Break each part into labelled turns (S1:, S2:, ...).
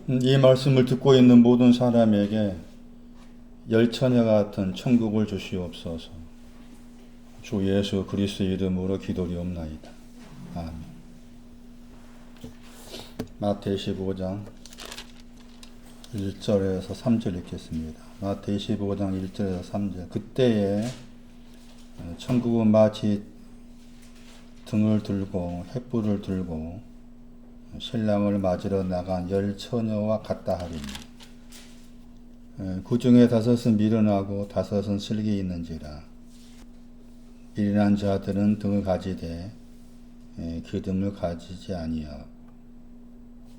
S1: 이 말씀을 듣고 있는 모든 사람에게 열처녀 같은 천국을 주시옵소서. 주 예수 그리스도의 이름으로 기도리옵나이다. 아멘. 마태복음 15장 1절에서 3절 읽겠습니다. 마태복음 15장 1절에서 3절. 그때에 천국은 마치 등을 들고 횃불을 들고 신랑을 맞으러 나간 열 처녀와 같다 하리니 그 중에 다섯은 미련하고 다섯은 슬기 있는지라. 미련한 자들은 등을 가지되 기름을 가지지 아니하고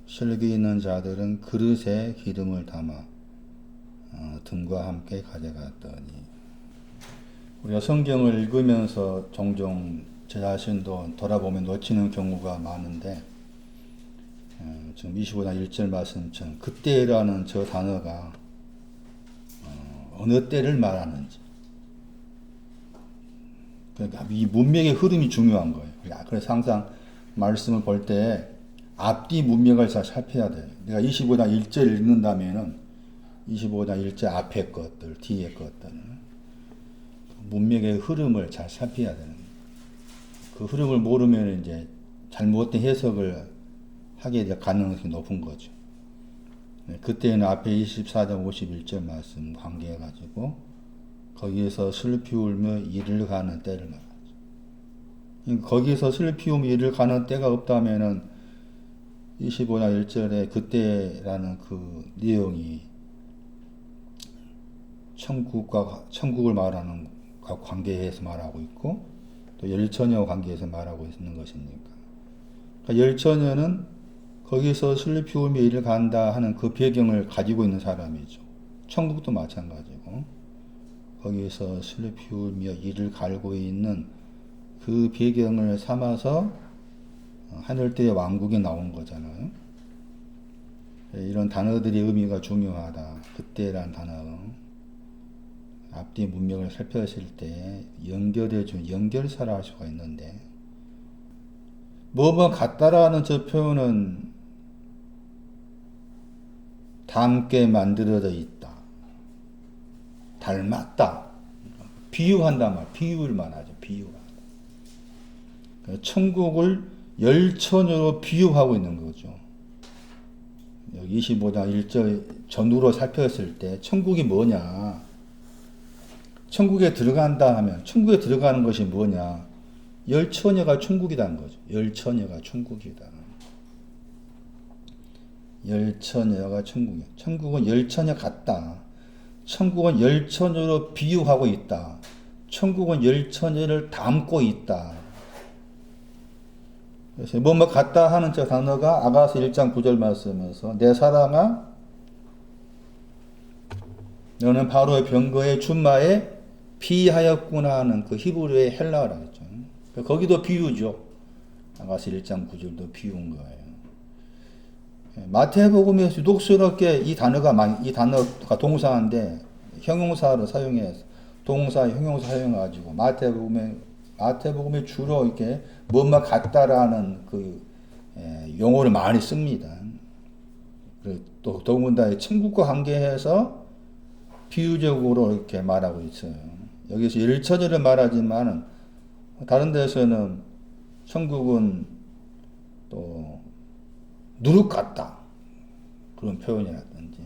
S1: 슬기 있는 자들은 그릇에 기름을 담아 등과 함께 가져갔더니. 우리가 성경을 읽으면서 종종 제 자신도 돌아보면 놓치는 경우가 많은데, 지금 25장 1절 말씀처럼 그때라는 저 단어가 어느 때를 말하는지, 그러니까 이 문맥의 흐름이 중요한 거예요. 그래서 항상 말씀을 볼 때 앞뒤 문맥을 잘 살펴야 돼요. 내가 25장 1절 읽는다면은 25장 1절 앞에 것들, 뒤에 것들, 문맥의 흐름을 잘 살펴야 되는 거예요. 그 흐름을 모르면 이제 잘못된 해석을 하게 될 가능성이 높은 거죠. 그때는 앞에 24장 51절 말씀 관계해가지고 거기에서 슬피 울며 이를 가는 때를 말하죠. 거기서 슬피 울며 이를 가는 때가 없다면은 25장 1절에 그때라는 그 내용이 천국을 말하는 것과 관계해서 말하고 있고 또 열처녀와 관계해서 말하고 있는 것입니까? 그러니까 열처녀는 거기서 슬피 울며 이를 간다 하는 그 배경을 가지고 있는 사람이죠. 천국도 마찬가지고 거기서 슬피 울며 이를 갈고 있는 그 배경을 삼아서 하늘때의 왕국이 나온 거잖아요. 이런 단어들의 의미가 중요하다. 그때란 단어, 앞뒤 문맥을 살펴봤을 때 연결해준 연결사라 할 수가 있는데, 뭐뭐 같다라는 저 표현은 닮게 만들어져 있다, 닮았다, 비유한단 말, 비유를 말하죠. 비유가. 천국을 열처녀로 비유하고 있는 거죠. 여기 25장 1절 전후로 살펴봤을 때 천국이 뭐냐, 천국에 들어간다 하면 천국에 들어가는 것이 뭐냐, 열처녀가 천국이라는 거죠. 열처녀가 천국이다. 열처녀가 천국이야. 천국은 열처녀 같다. 천국은 열처녀로 비유하고 있다. 천국은 열처녀를 담고 있다. 그래서 뭐뭐 같다 하는 저 단어가 아가서 1장 9절 말씀에서 내 사랑아 너는 바로의 병거의 준마에 피하였구나 하는 그 히브리어의 헬라어라고 했죠. 거기도 비유죠. 아가서 1장 9절도 비유인 거예요. 마태복음에서 유독스럽게 이 단어가 동사인데 형용사로 사용해서 동사 형용사 사용해가지고 마태복음에 주로 이렇게 뭐뭐 같다라는 그 용어를 많이 씁니다. 또 더군다나 천국과 관계해서 비유적으로 이렇게 말하고 있어요. 여기서 열처녀를 말하지만 다른 데서는 천국은 또 누룩 같다 그런 표현이라든지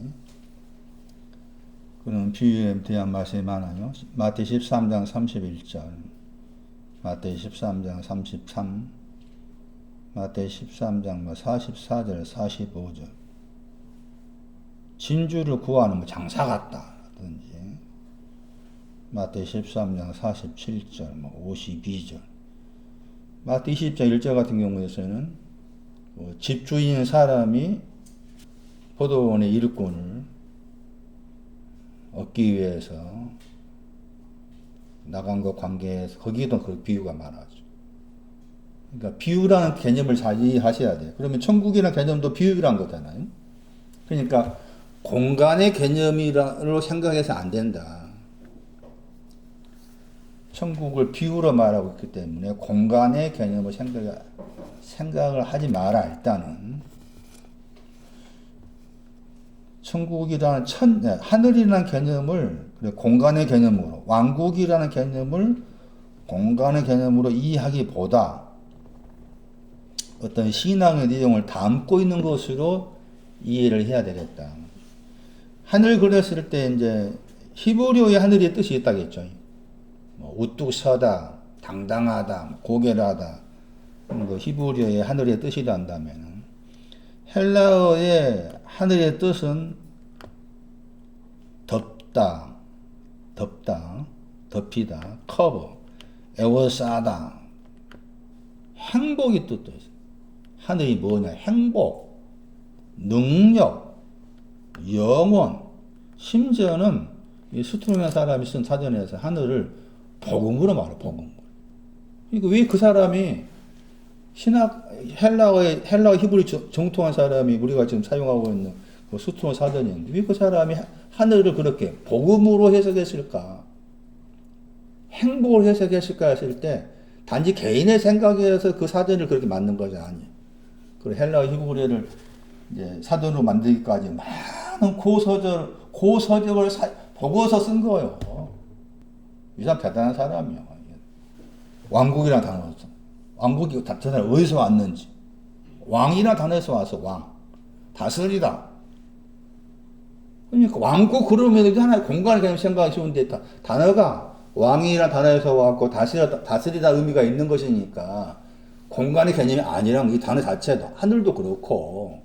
S1: 그런 비유에 대한 말씀이 많아요. 마태 13장 31절, 마태 13장 33, 마태 13장 44절, 45절. 진주를 구하는 장사 같다라든지 마태 13장 47절, 52절. 마태 20장 1절 같은 경우에서는 집주인 사람이 포도원의 일꾼을 얻기 위해서 나간 것 관계에서 거기에도 그 비유가 많아죠. 그러니까 비유라는 개념을 잘 이해하셔야 돼요. 그러면 천국이라는 개념도 비유라는 거잖아요. 그러니까 공간의 개념으로 생각해서 안 된다. 천국을 비유로 말하고 있기 때문에 공간의 개념을 생각을 하지 마라. 일단은 천국이라는 하늘이라는 개념을 공간의 개념으로, 왕국이라는 개념을 공간의 개념으로 이해하기보다 어떤 신앙의 내용을 담고 있는 것으로 이해를 해야 되겠다. 하늘 그렸을 때 이제 히브리어의 하늘의 뜻이 있다겠죠. 뭐 우뚝 서다, 당당하다, 고결하다. 그 히브리어의 하늘의 뜻이 한다면 헬라어의 하늘의 뜻은 덮다, 덮이다, 커버, 에워싸다, 행복이 뜻도 있어요. 하늘이 뭐냐? 행복, 능력, 영원, 심지어는 이 스트롱이라는 사람이 쓴 사전에서 하늘을 복음으로 말해, 복음으로. 그러니까 왜 그 사람이 헬라어 히브리 정통한 사람이 우리가 지금 사용하고 있는 그 스트롱 사전인데 왜 그 사람이 하늘을 그렇게 복음으로 해석했을까? 행복을 해석했을까 했을 때 단지 개인의 생각에서 그 사전을 그렇게 만든 것이 아니에요. 그 헬라어 히브리어를 이제 사전으로 만들기까지 많은 고서적을 보고서 쓴 거예요. 이 사람 대단한 사람이에요. 왕국이라는 단어가 있어. 왕국이 단어가 어디서 왔는지. 왕이라는 단어에서 와서 왕. 다스리다. 그러니까 왕국 그러면 하나의 공간을 그냥 생각하기 쉬운데 단어가 왕이라는 단어에서 왔고 다스리다 의미가 있는 것이니까 공간의 개념이 아니란 이 단어 자체도 하늘도 그렇고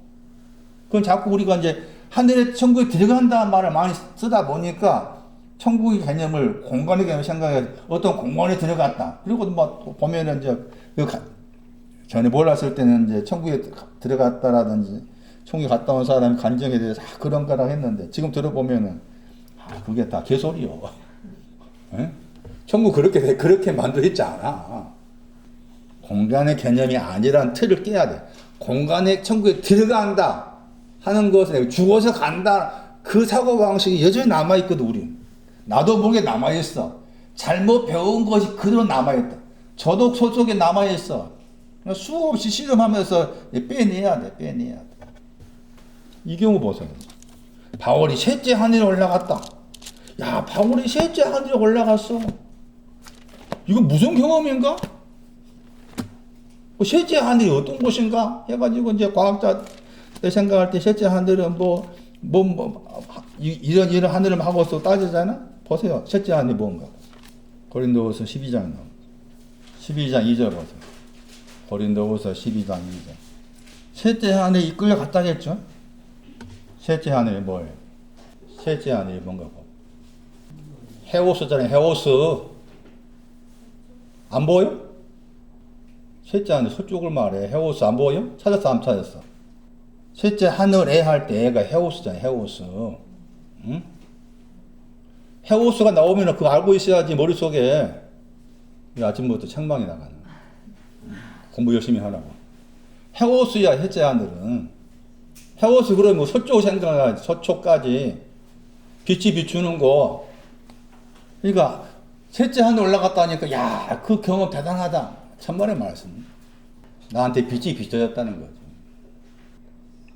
S1: 그건 자꾸 우리가 이제 하늘에 천국에 들어간다는 말을 많이 쓰다 보니까 천국의 개념을 공간의 개념을 생각해 어떤 공간에 들어갔다. 그리고 뭐 보면은 이제 전에 몰랐을 때는 이제 천국에 들어갔다라든지 천국에 갔다 온 사람이 간정에 대해서 그런 거라 했는데 지금 들어보면은 그게 다 개소리요. 에? 천국 그렇게 만들어있지 않아. 공간의 개념이 아니라는 틀을 깨야 돼. 공간에 천국에 들어간다 하는 것은 죽어서 간다. 그 사고방식이 여전히 남아있거든, 우리는. 나도 모르게 남아있어. 잘못 배운 것이 그대로 남아있다. 저도 속에 남아있어. 수없이 실험하면서 빼내야 돼. 이 경우 보세요. 바울이 셋째 하늘에 올라갔다. 야, 바울이 셋째 하늘에 올라갔어. 이거 무슨 경험인가? 셋째 하늘이 어떤 곳인가? 해가지고 이제 과학자 생각할 때 셋째 하늘은 이런 하늘을 하고서 따지잖아? 보세요. 셋째 하늘이 뭔가? 고린도후서 12장 나옵니다. 12장 2절 보세요. 고린도후서 12장 2절. 셋째 하늘에 이끌려 갔다겠죠? 셋째 하늘이 뭐예요? 셋째 하늘이 뭔가? 헤오스잖아요. 헤오스. 안 보여? 셋째 하늘 서쪽을 말해. 헤오스 안 보여? 찾았어? 안 찾았어? 셋째 하늘에 할 때 애가 헤오스잖아요. 헤오스. 응? 헤오스가 나오면 그거 알고 있어야지 머릿속에. 아침부터 책망이 나가는. 공부 열심히 하라고. 헤오스야 셋째 하늘은. 헤오스 그러면 서쪽 생각하지. 서쪽까지. 빛이 비추는 거. 그러니까 셋째 하늘 올라갔다니까 야, 그 경험 대단하다. 천만의 말씀. 나한테 빛이 비춰졌다는 거죠.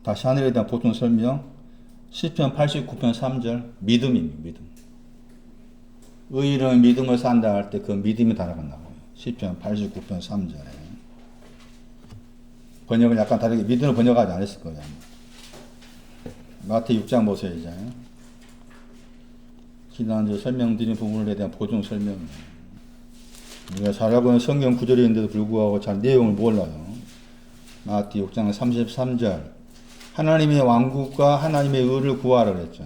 S1: 다시 하늘에 대한 보충 설명. 시편 89편 3절. 믿음입니다. 믿음. 의인은 믿음을 산다 할 때 그 믿음이 단어가 나와요. 시편 89편 3절에. 번역을 약간 다르게 믿음을 번역하지 않았을 거예요. 마태 6장 보세요. 이제. 지난주 설명드린 부분에 대한 보충 설명. 우리가 잘 알고 있는 성경 구절인데도 불구하고 잘 내용을 몰라요. 마태 6장 33절. 하나님의 왕국과 하나님의 의를 구하라 그랬죠.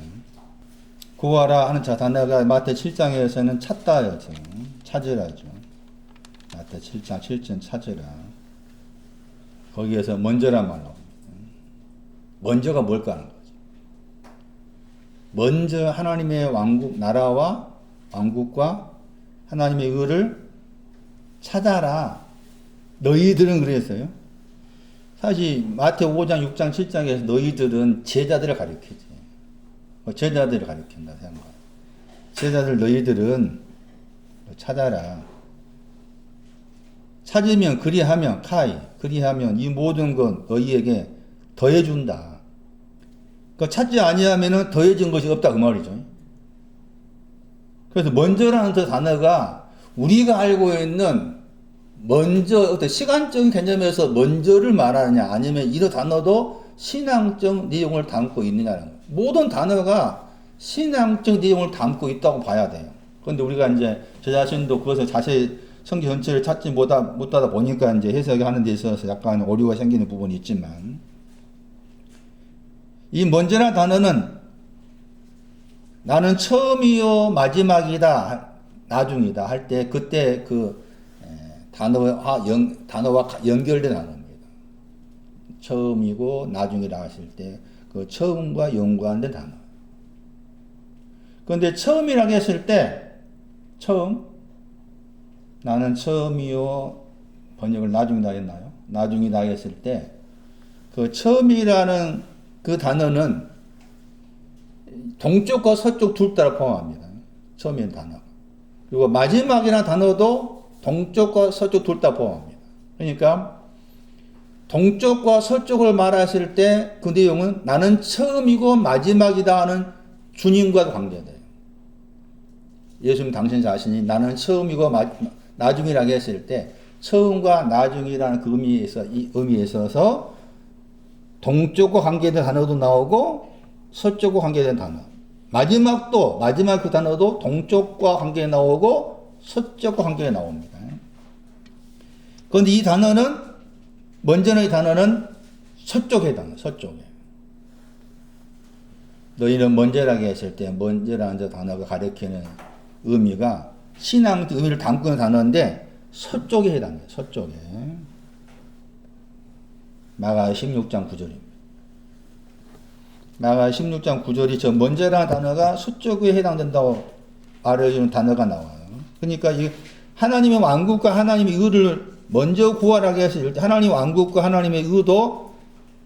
S1: 구하라 하는 단어가 마태 7장에서는 찾다였죠. 찾으라죠. 마태 7장 7절 찾으라. 거기에서 먼저란 말로. 먼저가 뭘까 하는 거죠. 먼저 하나님의 왕국, 나라와 왕국과 하나님의 의를 찾아라. 너희들은 그랬어요. 사실 마태 5장, 6장, 7장에서 너희들은 제자들을 가리키지. 제자들을 가리킨다 생각. 제자들 너희들은 찾아라. 찾으면 그리하면 카이 그리하면 이 모든 건 너희에게 더해준다. 그 찾지 아니하면은 더해진 것이 없다 그 말이죠. 그래서 먼저라는 그 단어가 우리가 알고 있는 먼저 어떤 시간적인 개념에서 먼저를 말하느냐 아니면 이 단어도 신앙적 내용을 담고 있느냐는 거예요. 모든 단어가 신앙적 내용을 담고 있다고 봐야 돼요. 그런데 우리가 이제 저 자신도 그것을 자세히 성경 전체를 찾지 못하다 보니까 이제 해석하는 데 있어서 약간 오류가 생기는 부분이 있지만 이 먼저라는 단어는 나는 처음이요 마지막이다 나중이다 할 때 그때 그 단어와 연결된 단어입니다. 처음이고 나중이라 하실 때 그 처음과 연관된 단어. 그런데 처음이라고 했을 때 처음 나는 처음이요 번역을 나중이다 했나요? 나중이다 했을 때 그 처음이라는 그 단어는 동쪽과 서쪽 둘 다를 포함합니다. 처음이라는 단어. 그리고 마지막이라는 단어도 동쪽과 서쪽 둘 다 포함합니다. 그러니까 동쪽과 서쪽을 말하실 때 그 내용은 나는 처음이고 마지막이다 하는 주님과도 관계돼요. 예수님 당신 자신이 나는 처음이고 나중이라고 했을 때 처음과 나중이라는 그 의미에 있어서 동쪽과 관계된 단어도 나오고 서쪽과 관계된 단어. 마지막 그 단어도 동쪽과 관계에 나오고 서쪽과 관계에 나옵니다. 그런데 이 단어는 먼저는 이 단어는 서쪽에 해당해요. 서쪽에. 너희는 먼저라고 했을 때 먼저라는 저 단어가 가리키는 의미가 신앙 의미를 담고 있는 단어인데 서쪽에 해당해요. 서쪽에. 마가 16장 9절입니다. 마가 16장 9절이 저 먼저라는 단어가 서쪽에 해당된다고 말해주는 단어가 나와요. 그러니까 이 하나님의 왕국과 하나님의 의를 먼저 구하라고 했을 때 하나님 왕국과 하나님의 의도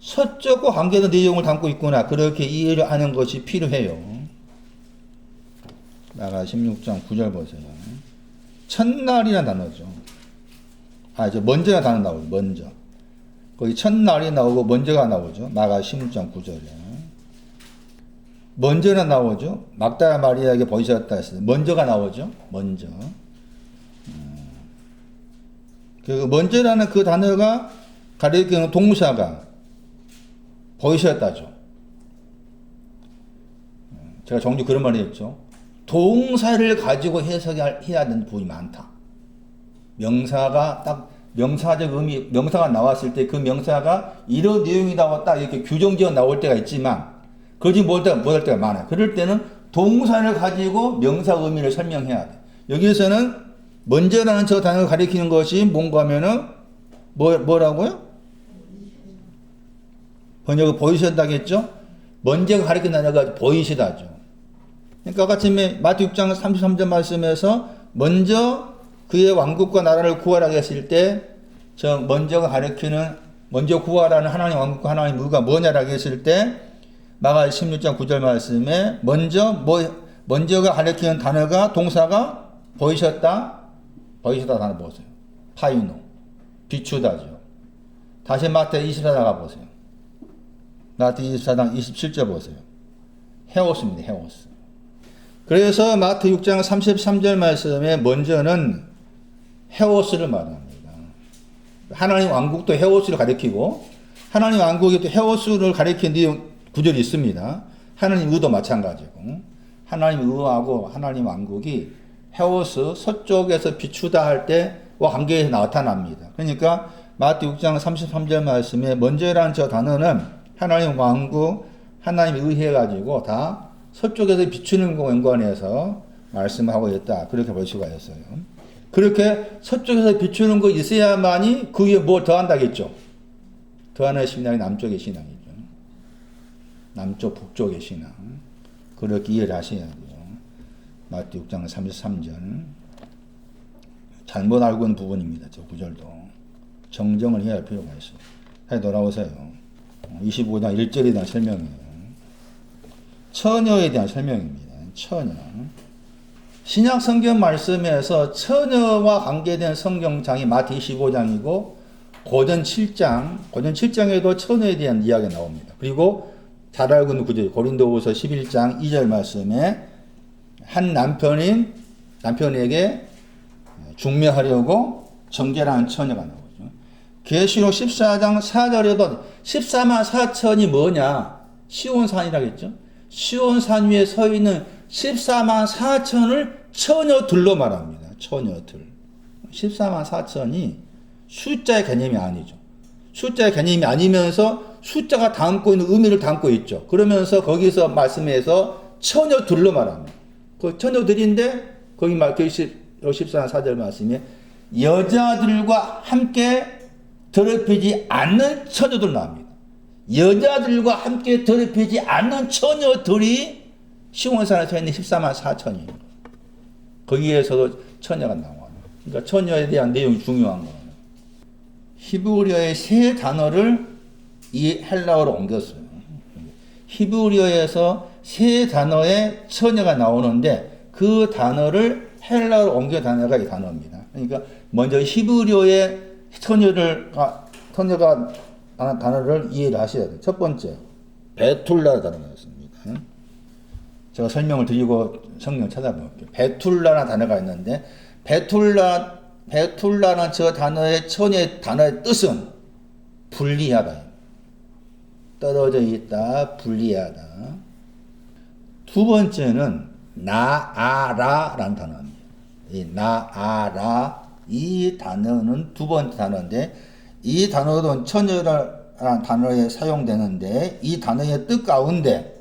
S1: 서쪽과 관계된 내용을 담고 있구나. 그렇게 이해를 하는 것이 필요해요. 마가 16장 9절 보세요. 첫날이라는 단어죠. 이제 먼저라는 단어 나오죠. 먼저. 거기 첫날이 나오고 먼저가 나오죠. 마가 16장 9절에. 먼저가 나오죠. 막달라 마리아에게 보이셨다 했어요. 먼저가 나오죠. 먼저. 그 먼저라는 그 단어가 가리키는 동사가 보이셨다죠. 제가 종종 그런 말을 했죠. 동사를 가지고 해석해야 되는 부분이 많다. 명사가 딱 명사적 의미, 명사가 나왔을 때 그 명사가 이런 내용이라고 딱 이렇게 규정지어 나올 때가 있지만 그러지 못할 때가 많아요. 그럴 때는 동사를 가지고 명사 의미를 설명해야 돼. 여기에서는 먼저라는 저 단어를 가리키는 것이 뭔가 하면은 뭐라고요? 번역을 보이시다겠죠? 먼저가 가리키는 단어가 보이시다죠. 그러니까 같이 마태 6장 33절 말씀에서 먼저 그의 왕국과 나라를 구하라고 했을 때 저 먼저가 가리키는 먼저 구하라는 하나님 왕국과 하나님 의가 뭐냐라고 했을 때 마가 16장 9절 말씀에 먼저가 가리키는 단어가 동사가 보이셨다 단어 보세요. 파이노 비추다죠. 다시 마태 24장 가보세요. 마태 24장 27절 보세요. 헤오스입니다. 헤오스. 그래서 마태 6장 33절 말씀에 먼저는 헤오스를 말합니다. 하나님 왕국도 헤오스를 가리키고 하나님 왕국이 또 헤오스를 가리키는 내용 구절이 있습니다. 하나님 의도 마찬가지고 하나님 의하고 하나님 왕국이 헤오스 서쪽에서 비추다 할 때와 관계에서 나타납니다. 그러니까 마태 6장 33절 말씀에 먼저라는 저 단어는 하나님 왕국, 하나님 의해 가지고 다 서쪽에서 비추는 것과 연관해서 말씀하고 있다. 그렇게 볼 수가 있어요. 그렇게 서쪽에서 비추는 거 있어야만이 그 위에 뭘 더한다겠죠. 더하는 신앙이 남쪽의 신앙이죠. 남쪽 북쪽의 신앙. 그렇게 이해를 하셔야 돼요. 마태 6장 33절. 잘못 알고 있는 부분입니다. 저 구절도. 정정을 해야 할 필요가 있어요. 다시 돌아오세요. 25장 1절에 대한 설명이에요. 처녀에 대한 설명입니다. 처녀. 신약 성경 말씀에서 처녀와 관계된 성경장이 마태 25장이고 고전 7장에도 처녀에 대한 이야기가 나옵니다. 그리고 잘 알고 있는 구절, 고린도후서 11장 2절 말씀에 한 남편에게 중매하려고 정죄라는 처녀가 나오죠. 계시록 14장 4절에도 14만 4천이 뭐냐? 시온산이라겠죠. 시온산 위에 서 있는 14만 4천을 처녀들로 말합니다. 처녀들. 14만 4천이 숫자의 개념이 아니죠. 숫자의 개념이 아니면서 숫자가 담고 있는 의미를 담고 있죠. 그러면서 거기서 말씀해서 처녀들로 말합니다. 그 처녀들인데 거기 14장 4절 말씀에 여자들과 함께 더럽히지 않는 처녀들 나옵니다. 여자들과 함께 더럽히지 않는 처녀들이 시온산에 서 있는 14만 4천이에요. 거기에서도 처녀가 나와요. 그러니까 처녀에 대한 내용이 중요한 거예요. 히브리어의 세 단어를 이 헬라어로 옮겼어요. 히브리어에서 세 단어의 처녀가 나오는데 그 단어를 헬라어로 옮겨 단어가 이 단어입니다. 그러니까 먼저 히브리어의 처녀가 단어를 이해를 하셔야 돼요. 첫 번째, 베툴라라는 단어가 있습니다. 제가 설명을 드리고 성경을 찾아볼게요. 베툴라라는 단어가 있는데 베툴라는 저 단어의 처녀의 단어의 뜻은 분리하다. 떨어져 있다, 분리하다. 두 번째는 나아라라는 단어입니다. 이 나아라, 이 단어는 두 번째 단어인데 이 단어도 처녀라는 단어에 사용되는데 이 단어의 뜻 가운데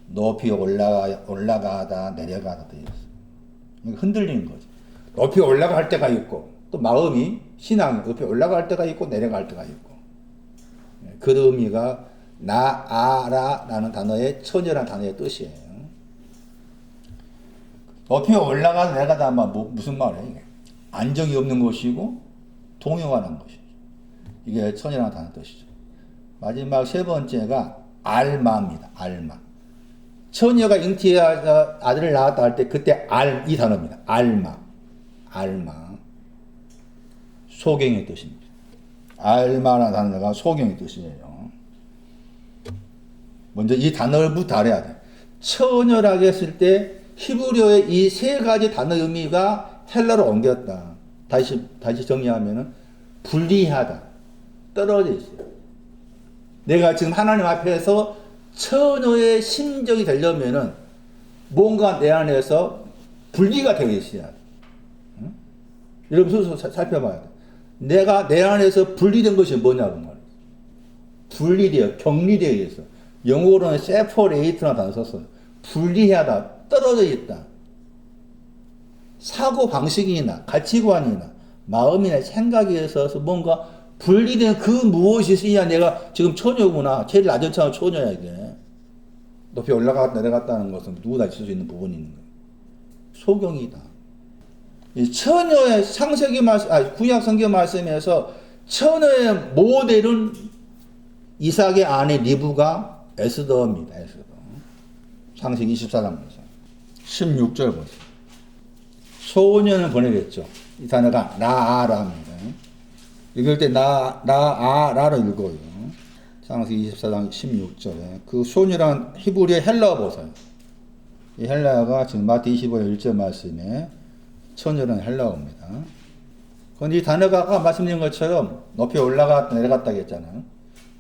S1: 높이 올라가다 내려가다 되어 있어요. 흔들리는 거죠. 높이 올라갈 때가 있고 또 마음이 신앙이 높이 올라갈 때가 있고 내려갈 때가 있고 그 의미가 나아라라는 단어의 처녀라는 단어의 뜻이에요. 높이 올라가다 내려가다 무슨 말이에요? 이게? 안정이 없는 것이고 동요하는 것이죠. 이게 처녀라는 단어 뜻이죠. 마지막 세 번째가 알마입니다. 알마. 처녀가 잉태하여 아들을 낳았다 할 때 그때 이 단어입니다. 알마. 소경의 뜻입니다. 알마라는 단어가 소경의 뜻이에요. 먼저 이 단어부터 알아야 돼. 처녀라고 했을 때 히브리어의 이 세 가지 단어 의미가 헬라로 옮겼다. 다시 정리하면은 분리하다. 떨어져 있어요. 내가 지금 하나님 앞에서 처녀의 심정이 되려면은 뭔가 내 안에서 분리가 되어 있어야 돼. 응? 여러분 스스로 살펴봐야 돼. 내가 내 안에서 분리된 것이 뭐냐고 말이야. 분리되어, 격리되어 있어. 영어로는 separate라는 단어 썼어요. 분리하다, 떨어져 있다. 사고 방식이나 가치관이나 마음이나 생각에 있어서 뭔가 분리된 그 무엇이 있어야 내가 지금 처녀구나. 제일 낮은 차원 처녀야 이게. 높이 올라갔다 내려갔다는 것은 누구나 있을 수 있는 부분이 있는 거예요. 소경이다. 이 처녀의 구약 성경 말씀에서 처녀의 모델은 이삭의 아내 리브가 에스더입니다. 에스더. 창세기 24장에서 16절 보세요. 소년을 보내겠죠. 이 단어가 나아라입니다. 읽을 때 나아라로 읽어요. 창세기 24장 16절에 그 소녀란 히브리의 헬라어 보세요. 이 헬라어가 지금 마태 25장 1절 말씀에 처녀라는 헬라어입니다. 그런데 이 단어가 아까 말씀드린 것처럼 높이 올라갔다 내려갔다 했잖아요.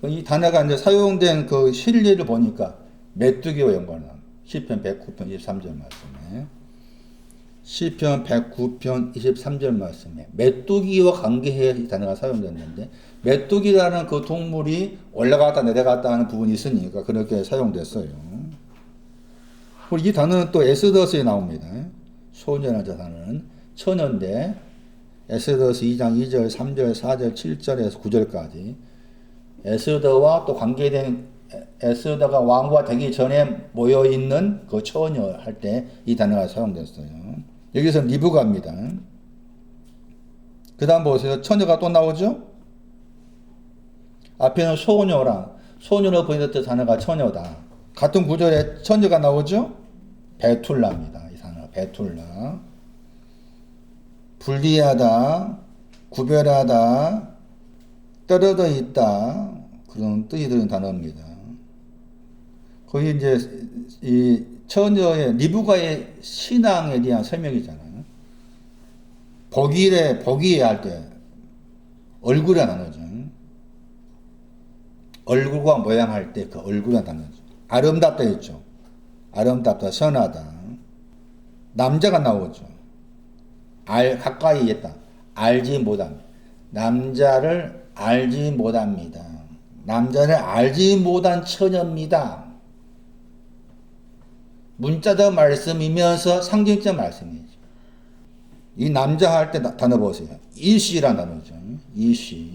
S1: 이 단어가 이제 사용된 그 실리를 보니까 메뚜기와 연관합니다. 시편 109편 23절 말씀에 시편 109편 23절 말씀에 메뚜기와 관계해야 이 단어가 사용됐는데 메뚜기라는 그 동물이 올라갔다 내려갔다 하는 부분이 있으니까 그렇게 사용됐어요. 그리고 이 단어는 또 에스더스에 나옵니다. 소녀라는 저 단어는 처녀인데 에스더스 2장 2절 3절 4절 7절에서 9절까지 에스더와 또 관계된 에스더가 왕과 되기 전에 모여있는 그 처녀 할 때 이 단어가 사용됐어요. 여기서 리브가입니다. 그 다음 보세요. 처녀가 또 나오죠? 앞에는 소녀로 보이던 단어가 처녀다. 같은 구절에 처녀가 나오죠? 베툴라입니다. 이 단어 베툴라. 분리하다, 구별하다, 떨어져 있다. 그런 뜻이 드는 단어입니다. 거기 이제 이 처녀의 리브가의 신앙에 대한 설명이잖아요. 복이에 할 때 얼굴에 나누죠. 얼굴과 모양 할 때 그 얼굴에 나누죠. 아름답다 했죠. 아름답다, 선하다. 남자가 나오죠. 가까이 있다. 알지 못합니다. 남자를 알지 못합니다. 남자를 알지 못한 처녀입니다. 문자적 말씀이면서 상징적 말씀이죠. 이 남자 할 때 단어 보세요. 이시라는 단어죠. 이시.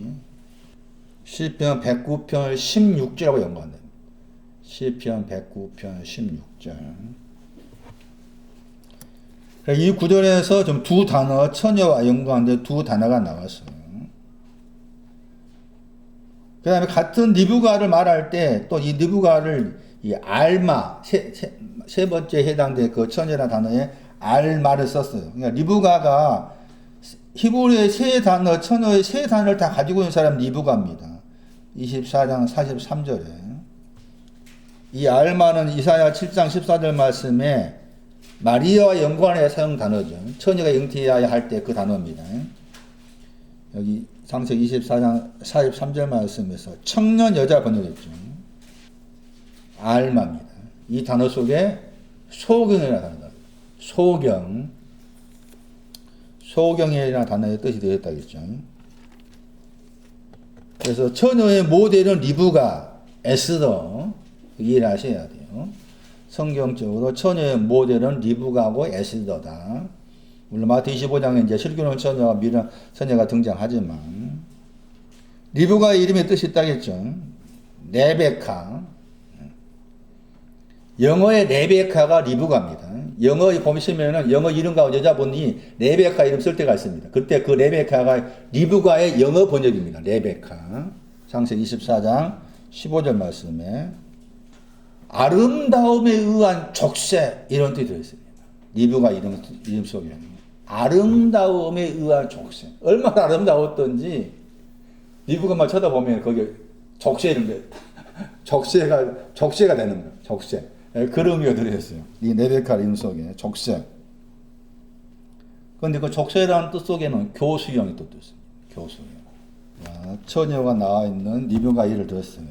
S1: 시편 109편 16절하고 연관됩니다. 시편 109편 16절. 이 구절에서 좀 두 단어, 처녀와 연관된 두 단어가 나왔어요. 그 다음에 같은 리브가를 말할 때 또 이 리브가를 이 알마, 세 번째 해당된 그 처녀라는 단어에 알마를 썼어요. 그러니까 리브가가 히브리의 세 단어, 처녀의 세 단어를 다 가지고 있는 사람 리브가입니다. 24장 43절에. 이 알마는 이사야 7장 14절 말씀에 마리아와 연관해 사용 단어죠. 처녀가 잉태해야 할 때 그 단어입니다. 여기 창세기 24장 43절 말씀에서 청년 여자 번역했죠. 알마입니다. 이 단어 속에 소경이라는 단어다. 소경이라는 단어의 뜻이 되었다겠죠. 그래서 처녀의 모델은 리브가, 에스더 이해를 하셔야 돼요. 성경적으로 처녀의 모델은 리브가고 에스더다. 물론 마태 25장에 이제 슬기로운 처녀와 미련 처녀가 등장하지만 리브가의 이름의 뜻이 있다겠죠. 레베카. 영어의 레베카가 리브가입니다. 영어 보시면은 영어 이름 가운데 여자분이 레베카 이름 쓸 때가 있습니다. 그때 그 레베카가 리브가의 영어 번역입니다. 레베카. 창세기 24장 15절 말씀에 아름다움에 의한 족쇄 이런 뜻이 들어있습니다. 리브가 이름 속에 아름다움에 의한 족쇄. 얼마나 아름다웠던지 리브가만 쳐다보면 거기 족쇄 이런 족쇄가 되는 거예요. 족쇄. 그런 의미가 들어있어요. 이 레베카 이름 속에 족쇄. 그런데 그 족쇄라는 뜻 속에는 교수형이 또 있습니다. 교수형. 처녀가 나와 있는 리브가 예를 들었어요.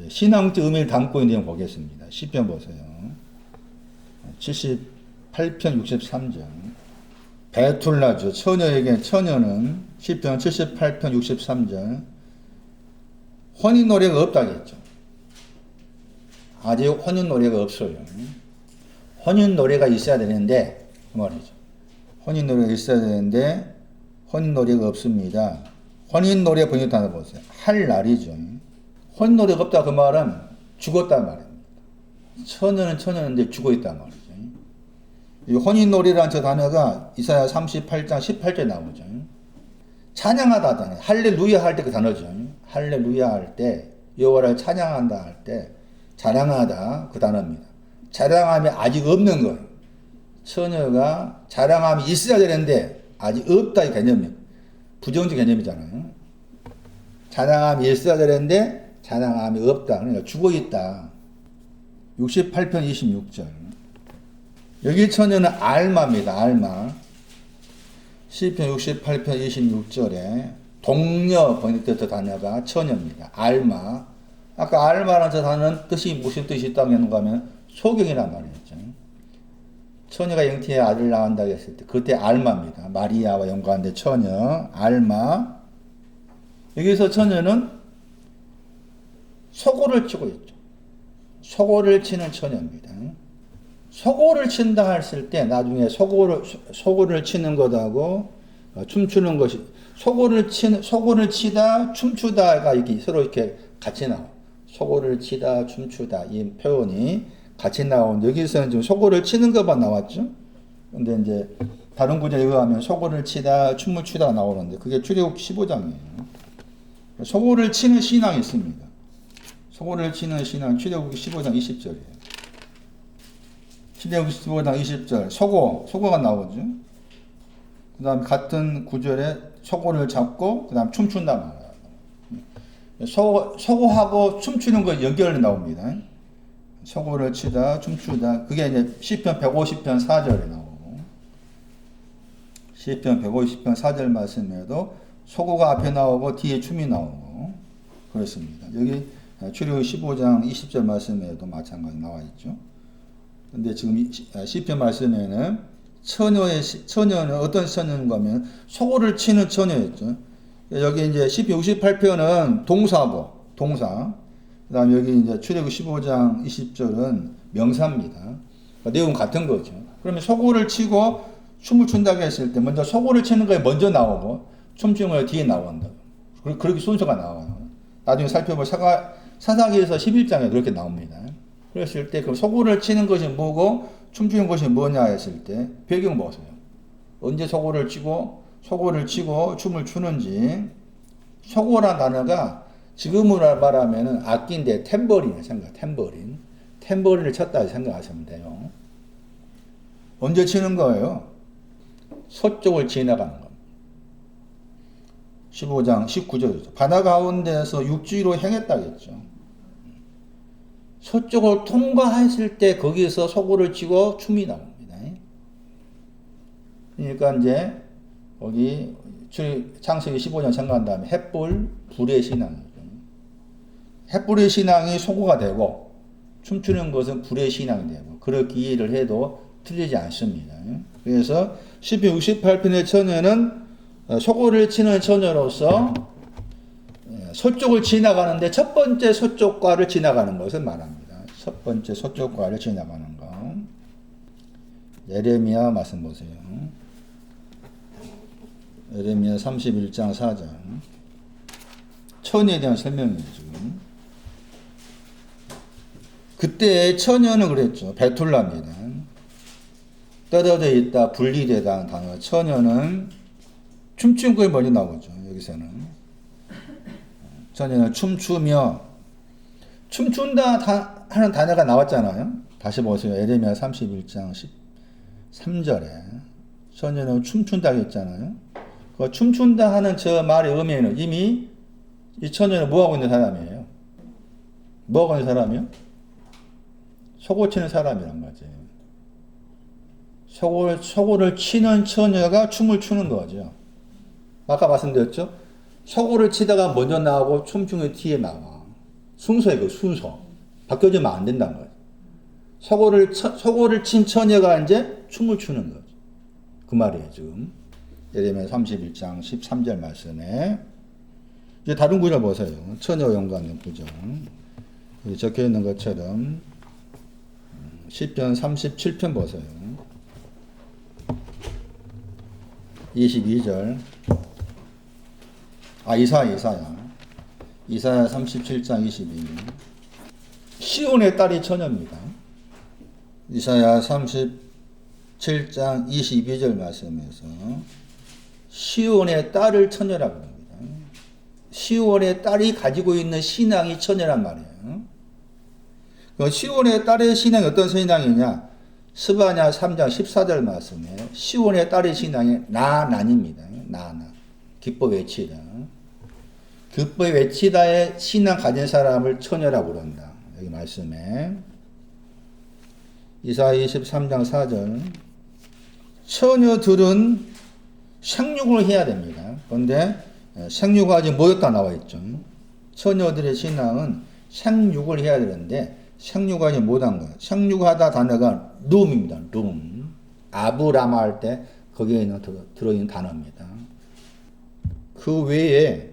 S1: 신앙적 의미를 담고 있는 내용 보겠습니다. 시편 보세요. 78편 63절. 베툴라죠. 처녀는 시편 78편 63절. 혼인 노래가 없다겠죠. 아직 혼인 노래가 없어요. 혼인 노래가 있어야 되는데 그 말이죠. 혼인 노래가 있어야 되는데 혼인 노래가 없습니다. 혼인 노래 번역 단어 보세요. 할 날이죠. 혼인 노래가 없다 그 말은 죽었단 말입니다. 처녀는 처녀인데 죽어 있단 말이죠. 이 혼인 노래라는 저 단어가 이사야 38장 18절에 나오죠. 찬양하다 하잖아요. 할렐루야 할 때 그 단어죠. 할렐루야 할 때 여호와를 찬양한다 할 때 자랑하다 그 단어입니다. 자랑함이 아직 없는 거예요. 처녀가 자랑함이 있어야 되는데 아직 없다 이 개념이에요. 부정적 개념이잖아요. 자랑함이 있어야 되는데 자랑함이 없다. 그러니까 죽어있다. 68편 26절. 여기 처녀는 알마입니다. 알마. 시편 68편 26절에 동녀 번역된 단어가 처녀입니다. 알마. 아까 알마라는 저 단어는 뜻이 무슨 뜻이 있다고 했는가 하면 소경이란 말이었죠. 처녀가 잉태해 아들 낳는다고 했을 때 그때 알마입니다. 마리아와 연관된 처녀 알마. 여기서 처녀는 소고를 치고 있죠. 소고를 치는 처녀입니다. 소고를 친다 했을 때 나중에 소고를 치는 것하고 춤추는 것이 소고를 치다 춤추다가 이렇게 서로 이렇게 같이 나와. 소고를 치다 춤추다 이 표현이 같이 나온 여기서는 지금 소고를 치는 것만 나왔죠. 근데 이제 다른 구절에 의하면 소고를 치다 춤을 추다 나오는데 그게 출애굽 15장이에요. 소고를 치는 신앙이 있습니다. 소고를 치는 신앙 출애굽 15장 20절이에요. 출애굽 15장 20절 소고가 나오죠. 그 다음 같은 구절에 소고를 잡고 그 다음 춤춘다 말이에요. 소고하고 춤추는 거 연결이 나옵니다. 소고를 치다 춤추다 그게 이제 시편 150편 4절에 나오고 시편 150편 4절 말씀에도 소고가 앞에 나오고 뒤에 춤이 나오고 그렇습니다. 여기 출애굽 15장 20절 말씀에도 마찬가지 나와 있죠. 근데 지금 시편 말씀에는 처녀는 어떤 처녀인가 하면 소고를 치는 처녀였죠. 여기 이제 시편 68편은 동사고 동사. 그다음 여기 이제 출애굽 15장 20절은 명사입니다. 그러니까 내용 같은 거죠. 그러면 소고를 치고 춤을 춘다고 했을 때 먼저 소고를 치는 거에 먼저 나오고 춤추는 거에 뒤에 나온다. 그렇게 순서가 나와요. 나중에 살펴볼 사사기에서 11장에 그렇게 나옵니다. 그랬을 때 그 소고를 치는 것이 뭐고 춤추는 것이 뭐냐 했을 때 배경 보세요. 언제 소고를 치고 춤을 추는지. 소고라는 단어가 지금으로 말하면 악기인데 탬버린을 탬버린을 쳤다 생각하시면 돼요. 언제 치는 거예요? 서쪽을 지나가는 겁니다. 15장 19절이죠. 바다 가운데에서 육지로 행했다겠죠. 서쪽을 통과했을 때 거기에서 소고를 치고 춤이 나옵니다. 그러니까 이제 거기 창세기 15년 생각한 다음에 불의 신앙이죠. 햇불의 신앙이 소고가 되고 춤추는 것은 불의 신앙이 되고 그렇게 이해를 해도 틀리지 않습니다. 그래서 시편 68편의 처녀는 소고를 치는 처녀로서 서쪽을 지나가는데 첫 번째 서쪽과를 지나가는 것을 말합니다. 첫 번째 서쪽과를 지나가는 것. 예레미야 말씀 보세요. 예레미야 31장 4절. 처녀에 대한 설명이죠. 그때 처녀는 그랬죠. 베툴라입니다. 떨어져 있다, 분리되다 단어. 처녀는 춤추는 거에 먼저 나오죠. 여기서는. 처녀는 춤추며 춤춘다 하는 단어가 나왔잖아요. 다시 보세요. 에레미야 31장 13절에 처녀는 춤춘다 했잖아요. 그 춤춘다 하는 저 말의 의미는 이미 이 처녀는 뭐하고 있는 사람이에요? 뭐하고 있는 사람이요? 소고 치는 사람이란 거지. 소고를 치는 처녀가 춤을 추는 거죠. 아까 말씀드렸죠? 소고를 치다가 먼저 나오고 춤추는 뒤에 나와. 순서예요, 순서. 바뀌어지면 안 된다는 거죠. 소고를 친 처녀가 이제 춤을 추는 거죠. 그 말이에요, 지금. 예레미야 31장 13절 말씀에. 이제 다른 구절 보세요. 처녀 연관된 구절. 여기 적혀 있는 것처럼 시편 37편 보세요. 22절. 이사야 37장 22절. 시온의 딸이 처녀입니다. 이사야 37장 22절 말씀에서 시온의 딸을 처녀라고 합니다. 시온의 딸이 가지고 있는 신앙이 처녀란 말이에요. 그 시온의 딸의 신앙이 어떤 신앙이냐? 스바냐 3장 14절 말씀에 시온의 딸의 신앙이 나난입니다. 기뻐 외치다. 기뻐 외치다의 신앙 가진 사람을 처녀라고 그런다. 여기 말씀에 이사야 23장 4절 처녀들은 생육을 해야 됩니다. 그런데 생육이 아직 모였다 나와 있죠. 처녀들의 신앙은 생육을 해야 되는데 생육이 아직 못한 거예요. 생육하다 단어가 룸입니다. 룸. 아브라마 할 때 거기에 들어있는 단어입니다. 그 외에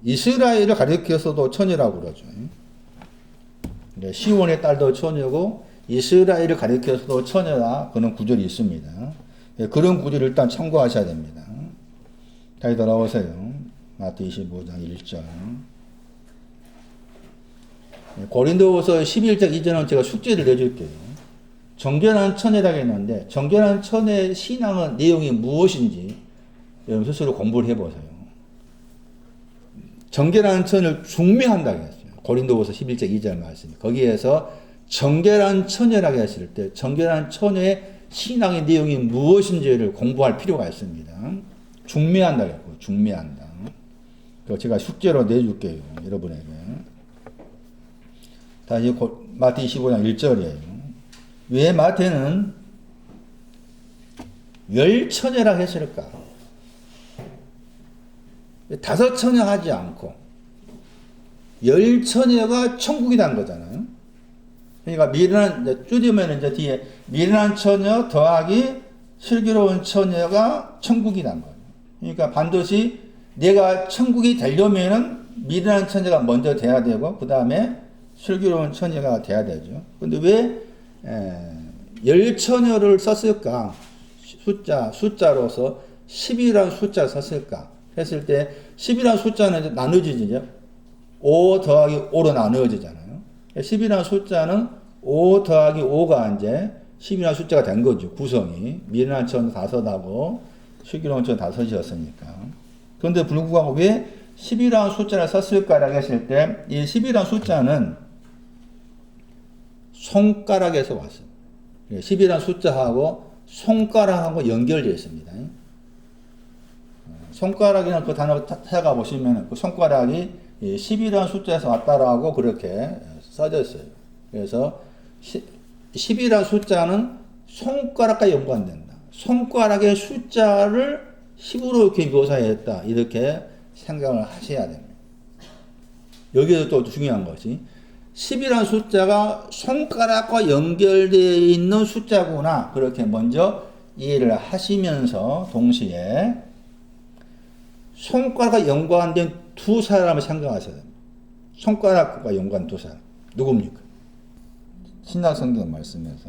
S1: 이스라엘을 가리켜서도 처녀라고 그러죠. 시온의 딸도 처녀고 이스라엘을 가리켜서도 처녀다 그런 구절이 있습니다. 그런 구절을 일단 참고하셔야 됩니다. 다시 돌아오세요. 마태 25장 1절. 고린도후서 11장 이전은 제가 숙제를 내줄게요. 정결한 처녀라고 했는데 정결한 처녀의 신앙은 내용이 무엇인지 여러분 스스로 공부를 해보세요. 정결한 처녀를 중매한다고 했어요. 고린도후서 11장 2절 말씀. 거기에서 정결한 처녀라고 했을 때 정결한 처녀의 신앙의 내용이 무엇인지를 공부할 필요가 있습니다. 중매한다고 했고 중매한다. 제가 숙제로 내줄게요. 여러분에게. 다시 마태 25장 1절이에요. 왜 마태는 열 처녀라 했을까? 다섯 처녀 하지 않고 열 처녀가 천국이란 거잖아요. 그러니까 미련한, 줄이면 이제 뒤에 미련한 처녀 더하기 슬기로운 처녀가 천국이란 거예요. 그러니까 반드시 내가 천국이 되려면은 미련한 처녀가 먼저 돼야 되고, 그 다음에 슬기로운 처녀가 돼야 되죠. 근데 왜, 열 처녀를 썼을까? 숫자로서 10이라는 숫자를 썼을까? 했을 때, 10이라는 숫자는 나누어지죠. 5 더하기 5로 나누어지잖아요. 10이라는 숫자는 5 더하기 5가 이제 10이라는 숫자가 된 거죠. 구성이. 미련한 처녀 5하고, 슬기로운 처녀 5이었으니까. 그런데 불구하고 왜 10이라는 숫자를 썼을까라고 했을 때, 이 10이라는 숫자는 손가락에서 왔어요. 10이라는 숫자하고 손가락하고 연결되어 있습니다. 손가락이라는 그 단어 찾아가 보시면 그 손가락이 10이라는 숫자에서 왔다라고 그렇게 써져 있어요. 그래서 10이라는 숫자는 손가락과 연관된다. 손가락의 숫자를 10으로 이렇게 묘사했다. 이렇게 생각을 하셔야 됩니다. 여기서 또 중요한 것이 10이라는 숫자가 손가락과 연결되어 있는 숫자구나. 그렇게 먼저 이해를 하시면서 동시에 손가락과 연관된 두 사람을 생각하셔야 됩니다. 손가락과 연관 두 사람. 누굽니까? 신약성경 말씀에서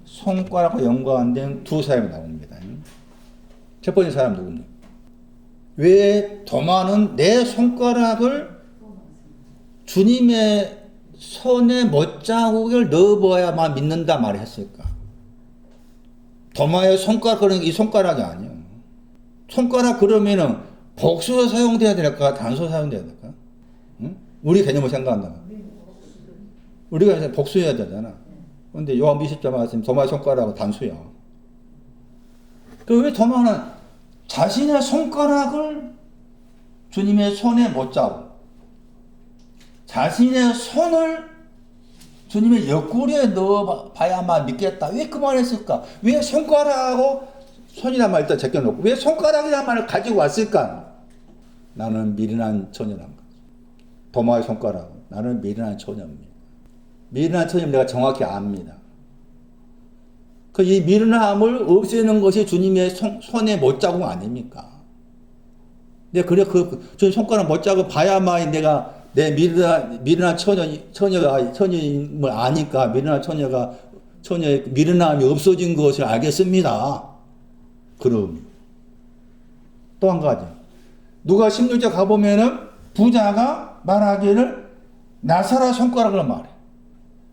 S1: 손가락과 연관된 두 사람이 나옵니다. 첫 번째 사람 누굽니까? 왜 도마는 내 손가락을 주님의 손에 못자국을 넣어봐야만 믿는다 말했을까? 도마의 손가락, 그러니까 이 손가락이 아니에요. 손가락 그러면은 복수로 사용돼야 될까? 단수로 사용돼야 될까? 응? 우리 개념을 생각한다면. 우리가 이제 복수해야 되잖아. 근데 요한 20절 말씀, 도마의 손가락은 단수야. 그 왜 도마는 자신의 손가락을 주님의 손에 못자국, 자신의 손을 주님의 옆구리에 넣어봐야만 믿겠다. 왜 그 말을 했을까? 왜 손가락하고 손이란 말 일단 제껴놓고 왜 손가락이란 말을 가지고 왔을까? 나는 미련한 처녀란 거지. 도마의 손가락. 나는 미련한 처녀입니다. 미련한 처녀는 내가 정확히 압니다. 그 이 미련함을 없애는 것이 주님의 손의 못자국 아닙니까? 내가 그래 저 손가락 못자국 봐야만 내가 내 미련한 처녀임을 아니까 처녀의 미련함이 없어진 것을 알겠습니다. 그럼 또 한 가지 누가 16절 가보면은 부자가 말하기를 나사라 손가락을 말해.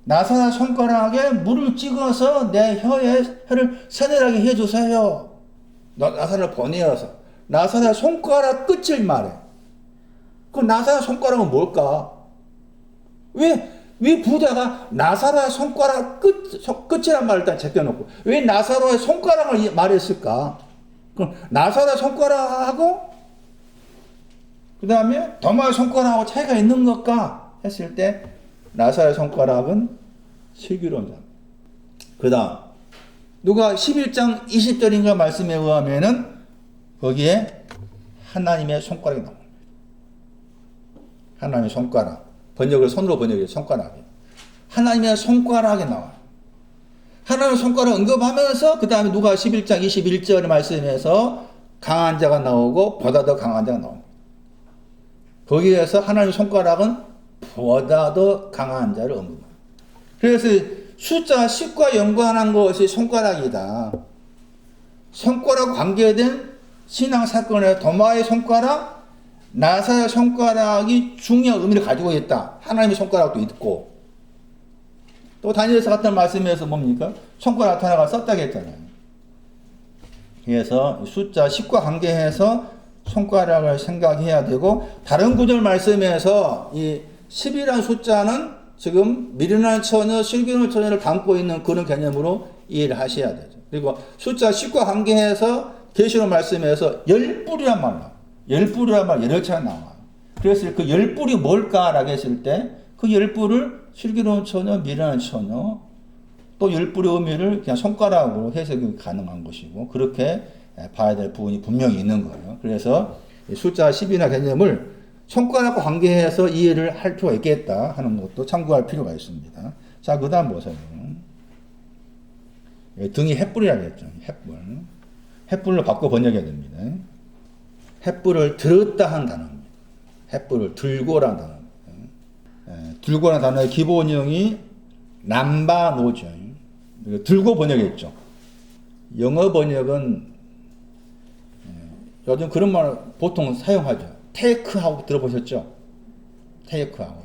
S1: 나사라 손가락에 물을 찍어서 내 혀를 서늘하게 해주세요. 나사라 보내어서 나사라 손가락 끝을 말해. 그 나사라 손가락은 뭘까? 왜 부자가 나사라 손가락 끝이란 말을 일단 제껴놓고 왜 나사로의 손가락을 말했을까? 그럼 나사라 손가락하고 그 다음에 도마의 손가락하고 차이가 있는 것까? 했을 때 나사로의 손가락은 슬기로운 자입니다. 그 다음 누가 11장 20절인가 말씀에 의하면은 거기에 하나님의 손가락이 나옵니다. 하나님의 손가락. 번역을 손으로 번역해요. 손가락이. 하나님의 손가락이 나와요. 하나님의 손가락 언급하면서 그 다음에 누가 11장 21절 말씀에서 강한 자가 나오고 보다 더 강한 자가 나옵니다. 거기에서 하나님의 손가락은 보다 더 강한 자를 언급합니다. 그래서 숫자 10과 연관한 것이 손가락이다. 손가락 관계된 신앙 사건의 도마의 손가락, 나사의 손가락이 중요한 의미를 가지고 있다. 하나님의 손가락도 있고 또 다니엘서 같은 말씀에서 뭡니까? 손가락 나타나가 썼다고 했잖아요. 그래서 숫자 10과 관계해서 손가락을 생각해야 되고 다른 구절 말씀에서 이 10이라는 숫자는 지금 미련한 처녀, 슬기로운 처녀를 담고 있는 그런 개념으로 이해를 하셔야 되죠. 그리고 숫자 10과 관계해서 계시록 말씀에서 10뿔이란 말이에요. 10뿔이란 말 여러 차례 나와요. 그래서 그 10뿔이 뭘까라고 했을 때 그 열불을 슬기로운 처녀, 미련한 처녀, 또 열불의 의미를 그냥 손가락으로 해석이 가능한 것이고, 그렇게 봐야 될 부분이 분명히 있는 거예요. 그래서 숫자 10이나 개념을 손가락과 관계해서 이해를 할 필요가 있겠다 하는 것도 참고할 필요가 있습니다. 자, 그 다음 보세요. 등이 횃불이라고 했죠. 횃불. 횃불로 바꿔 번역해야 됩니다. 횃불을 들었다 한 단어입니다. 횃불을 들고라는 단어입니다. 들고라는 단어의 기본형이 남바노죠. 들고 번역했죠. 영어 번역은 요즘 그런 말 보통 사용하죠. 테이크아웃 들어보셨죠? 테이크아웃.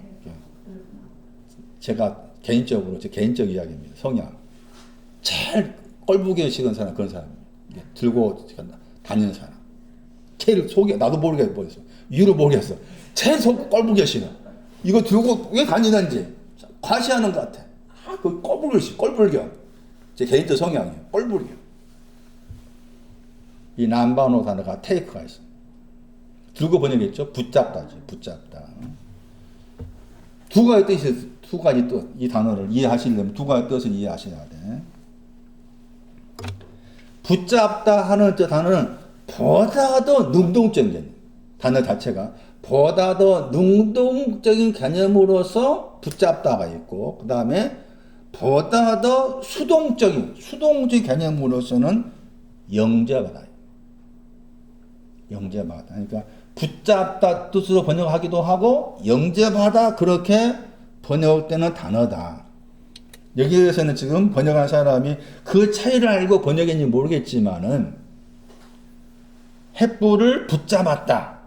S1: 제가 개인적으로 제 개인적 이야기입니다. 성향. 제일 꼴보기 싫은 사람 그런 사람입니다. 들고 다니는 사람. 제일 속에 나도 모르게 모르겠어. 이유를 모르겠어. 제일 꼴보기 싫어. 이거 들고 왜 다니는지 과시하는 것 같아. 그 꼴불견. 제 개인적 성향이에요. 꼴불견. 이 남바노 단어가 테이크가 있어. 들고 번역했죠. 붙잡다지. 붙잡다. 두 가지 뜻이 두 가지 뜻. 이 단어를 이해하시려면 두 가지 뜻을 이해하셔야 돼. 붙잡다 하는 저 단어는 보다 더 능동적인 단어 자체가 보다 더 능동적인 개념으로서 붙잡다가 있고, 그 다음에 보다 더 수동적인 개념으로서는 영접하다. 영접하다. 그러니까 붙잡다 뜻으로 번역하기도 하고 영접하다 그렇게 번역되는 단어다. 여기에서는 지금 번역한 사람이 그 차이를 알고 번역했는지 모르겠지만은 횃불을 붙잡았다.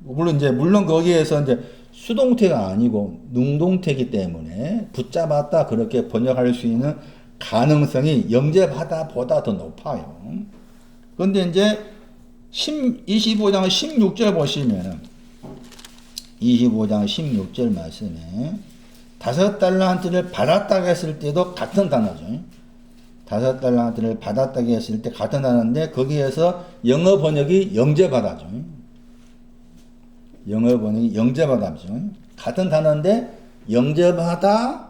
S1: 물론 거기에서 이제 수동태가 아니고 능동태이기 때문에 붙잡았다 그렇게 번역할 수 있는 가능성이 영접하다 보다 더 높아요. 그런데 이제 25장 16절 보시면은 25장 16절 말씀에 5달란트를 받았다고 했을 때도 같은 단어죠. 5달란트를 받았다고 했을 때 같은 단어인데 거기에서 영어 번역이 영접하다죠. 영어 번역이 영접하다죠. 같은 단어인데 영접하다,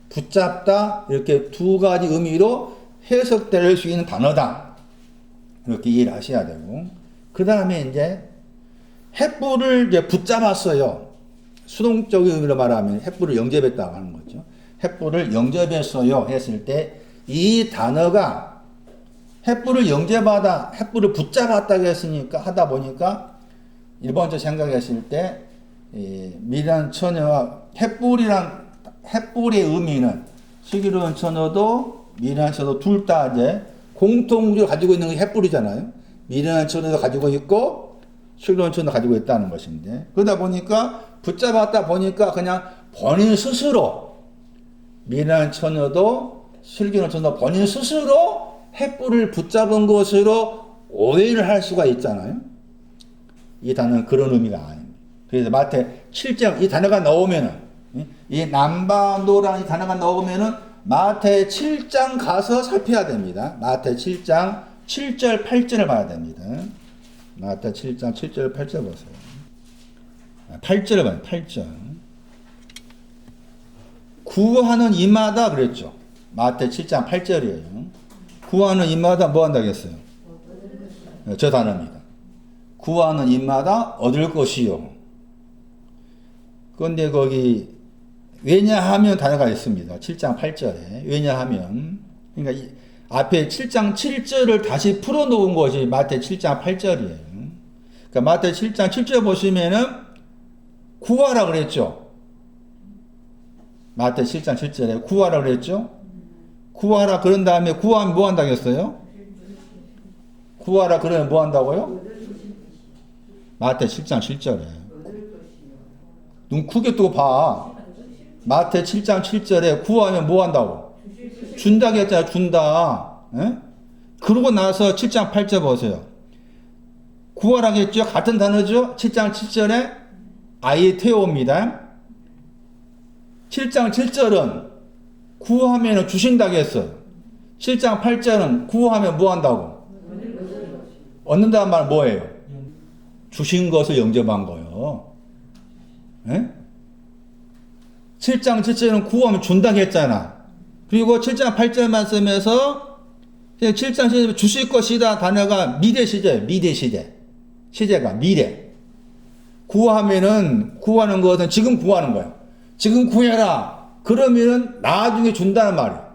S1: 붙잡다 이렇게 두 가지 의미로 해석될 수 있는 단어다. 이렇게 이해를 하셔야 되고, 그 다음에 이제 횃불을 이제 붙잡았어요. 수동적인 의미로 말하면 횃불을 영접했다고 하는 거죠. 횃불을 영접했어요 했을 때 이 단어가 횃불을 영접하다, 횃불을 붙잡았다고 했으니까 하다 보니까 일본적 생각했을 때 미란 처녀와 횃불의 의미는 슬기로운 처녀도 미란 처녀도 둘 다 이제 공통적으로 가지고 있는 게 횃불이잖아요. 미련한 처녀도 가지고 있고 슬기로운 처녀도 가지고 있다는 것인데, 그러다 보니까 붙잡았다 보니까 그냥 본인 스스로 미련한 처녀도 슬기로운 처녀도 본인 스스로 횃불을 붙잡은 것으로 오해를 할 수가 있잖아요. 이 단어는 그런 의미가 아닙니다. 그래서 마태 7장 이 단어가 나오면은, 이 남바노라는 이 단어가 나오면은 마태 7장 가서 살펴야 됩니다. 마태 7장 7절 8절을 봐야 됩니다. 마태 7장 7절 8절 보세요. 8절을 봐요. 8절. 구하는 이마다 그랬죠. 마태 7장 8절이에요. 구하는 이마다 뭐 한다고 했어요? 저 단어입니다. 구하는 이마다 얻을 것이요. 그런데 거기 왜냐하면 단어가 있습니다. 7장 8절에. 왜냐하면. 그러니까 앞에 7장 7절을 다시 풀어놓은 것이 마태 7장 8절이에요. 그러니까 마태 7장 7절 보시면은 구하라 그랬죠. 마태 7장 7절에 구하라 그랬죠. 구하라 그런 다음에 구하면 뭐 한다고 했어요? 구하라 그러면 뭐 한다고요? 마태 7장 7절에. 눈 크게 뜨고 봐. 마태 7장 7절에 구하면 뭐 한다고? 준다고 했잖아. 준다. 에? 그러고 나서 7장 8절 보세요. 구하라고 했죠. 같은 단어죠. 7장 7절에 아이테오입니다. 7장 7절은 구하면 주신다고 했어요. 7장 8절은 구하면 뭐 한다고? 얻는다는 말 뭐예요? 주신 것을 영접한 거예요. 에? 7장 7절은 구하면 준다고 했잖아. 그리고 7장 8절 말씀에서 7장 7절 주실 것이다 단어가 미래 시제예요. 미래 시제. 시제가 미래. 구하면은 구하는 것은 지금 구하는 거예요. 지금 구해라. 그러면은 나중에 준다는 말이에요.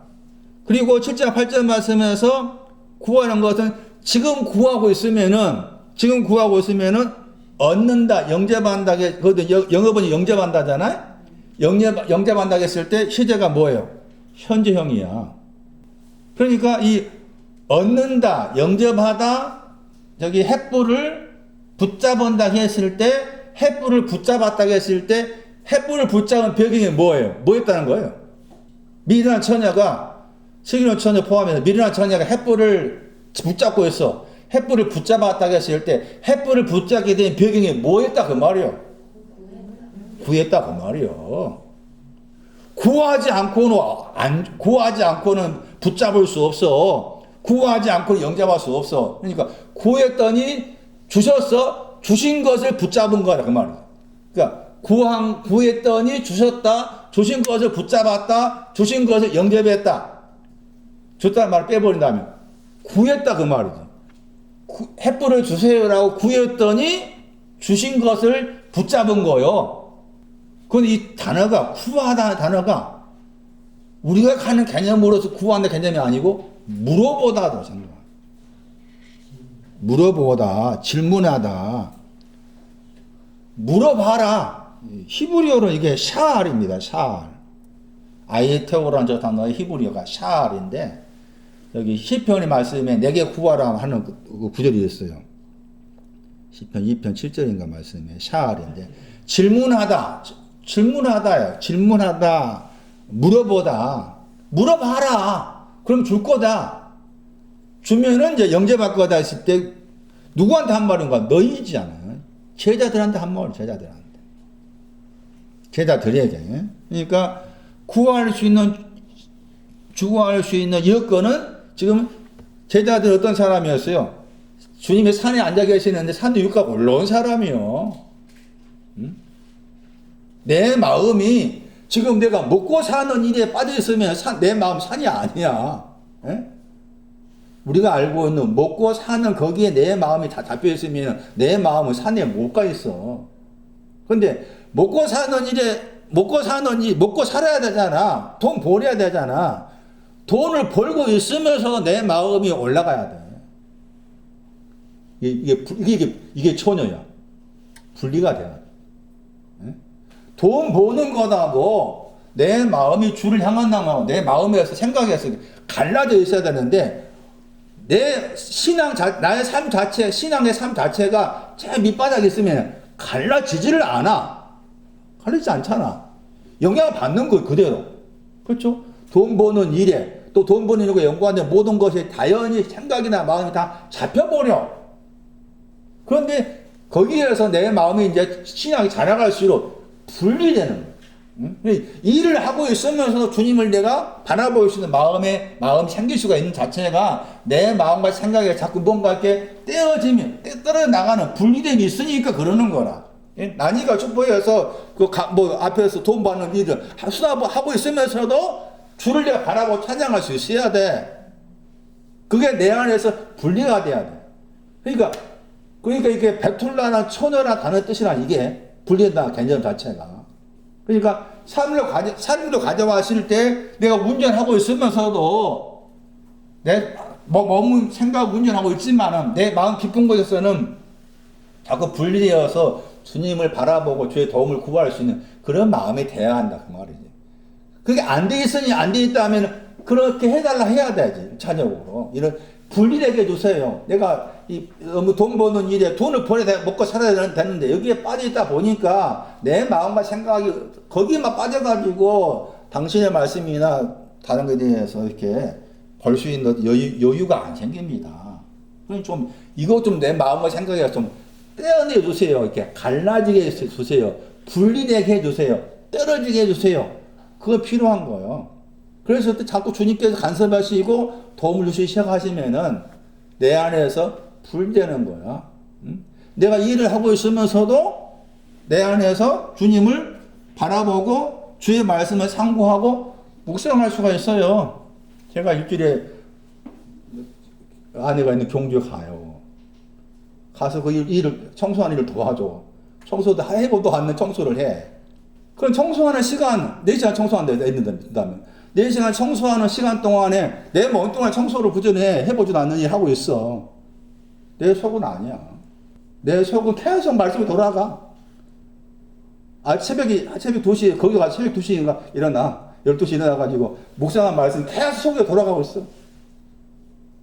S1: 그리고 7장 8절 말씀에서 구하는 것은 지금 구하고 있으면은 얻는다, 영접한다, 그것도 영어번이 영접한다잖아요? 영접한다 했을 때 시제가 뭐예요? 현재형이야. 그러니까 이 얻는다, 영접하다, 저기 횃불을 붙잡은다 했을 때, 횃불을 붙잡았다 했을 때, 횃불을 붙잡은 배경이 뭐예요? 뭐였다는 거예요? 미련한 처녀가, 슬기로운 처녀 포함해서 미련한 처녀가 횃불을 붙잡고 있어. 횃불을 붙잡았다 했을 때, 횃불을 붙잡게 된 배경이 뭐였다 그 말이요? 구했다 그 말이요. 구하지 않고는 붙잡을 수 없어. 구하지 않고는 영접할 수 없어. 그러니까 구했더니 주셨어. 주신 것을 붙잡은 거다 그 말이야. 그러니까 구했더니 주셨다. 주신 것을 붙잡았다. 주신 것을 영접했다. 줬다는 말을 빼버린다면 구했다 그 말이죠. 횃불을 주세요라고 구했더니 주신 것을 붙잡은 거요. 그런데 이 단어가 구하다는 단어가 우리가 가는 개념으로서 구한다 개념이 아니고 물어보다도 생각. 물어보다, 질문하다, 물어봐라. 히브리어로 이게 샤알입니다. 샤알. 아이테오라는 저 단어의 히브리어가 샤알인데 여기 시편의 말씀에 내게 구하라 하는 그 구절이 있어요. 시편 2편 7절인가 말씀에 샤알인데 질문하다요. 질문하다, 물어보다, 물어봐라. 그럼 줄 거다. 주면은 이제 영접할 거다 했을 때 누구한테 한 말인가? 너희지 않아요. 제자들한테 한 말, 제자들에게. 그러니까 구할 수 있는 여건은 지금 제자들 어떤 사람이었어요? 주님의 산에 앉아 계시는데 산도 육가 올라온 사람이요. 내 마음이 지금 내가 먹고 사는 일에 빠져 있으면 내 마음 산이 아니야. 에? 우리가 알고 있는 먹고 사는 거기에 내 마음이 다 잡혀 있으면 내 마음은 산에 못 가 있어. 근데 먹고 살아야 되잖아. 돈 벌어야 되잖아. 돈을 벌고 있으면서 내 마음이 올라가야 돼. 이게 처녀야. 분리가 돼야 돼. 돈 버는 거하고 내 마음이 주를 향한 나하고 내 마음에서 생각에서 갈라져 있어야 되는데 내 나의 삶 자체, 신앙의 삶 자체가 제일 밑바닥에 있으면 갈라지지를 않아. 갈라지지 않잖아. 영향을 받는 거 그대로. 그렇죠? 돈 버는 일에 또 돈 버는 일과 연관된 모든 것이 자연히 생각이나 마음이 다 잡혀버려. 그런데 거기에서 내 마음이 이제 신앙이 자라갈수록 분리되는 거예요. 일을 하고 있으면서도 주님을 내가 바라볼 수 있는 마음이 생길 수가 있는 자체가 내 마음과 생각에 자꾸 뭔가 이렇게 떨어져 나가는 분리됨이 있으니까 그러는 거라. 난이가 축복해서 앞에서 돈 받는 일을 하고 있으면서도 주를 내가 바라보고 찬양할 수 있어야 돼. 그게 내 안에서 분리가 돼야 돼. 그러니까 이게 베툴라나 처녀나 다른 뜻이라 이게 분리된다 개념 자체가. 그러니까 삶으로 가져왔을 때 내가 운전하고 있으면서도 내 몸은 생각 운전하고 있지만은 내 마음 깊은 곳에서는 자꾸 분리되어서 주님을 바라보고 주의 도움을 구할 수 있는 그런 마음이 돼야 한다 그 말이지. 그게 안 돼 있으니 안 돼 있다 하면 그렇게 해달라 해야 되지. 차적으로 이런 분리되게 해주세요. 내가 너무 돈 버는 일에 돈을 벌어야 먹고 살아야 되는데 여기에 빠져 있다 보니까 내 마음과 생각이 거기만 빠져가지고 당신의 말씀이나 다른 것에 대해서 이렇게 벌 수 있는 여유가 안 생깁니다. 그럼 좀 이거 좀 내 마음과 생각에 좀 떼어내 주세요. 이렇게 갈라지게 해주세요. 분리되게 해주세요. 떨어지게 해주세요. 그거 필요한 거예요. 그래서 또 자꾸 주님께서 간섭하시고 도움을 주시기 시작하시면은 내 안에서 불되는 거야. 내가 일을 하고 있으면서도 내 안에서 주님을 바라보고 주의 말씀을 상고하고 묵상할 수가 있어요. 제가 일주일에 아내가 있는 경주에 가요. 가서 그 일을, 청소하는 일을 도와줘. 청소도 해보도 않는 청소를 해. 그럼 청소하는 시간, 4시간 청소한다 했는다면 4시간 청소하는 시간 동안에 내 몸 동안 청소를 그전에 해보지도 않는 일 하고 있어. 내 속은 아니야. 내 속은 계속 말씀이 돌아가. 새벽 2시에, 거기 가서 새벽 2시인가 일어나. 12시 일어나가지고 묵상한 말씀이 계속 속에 돌아가고 있어.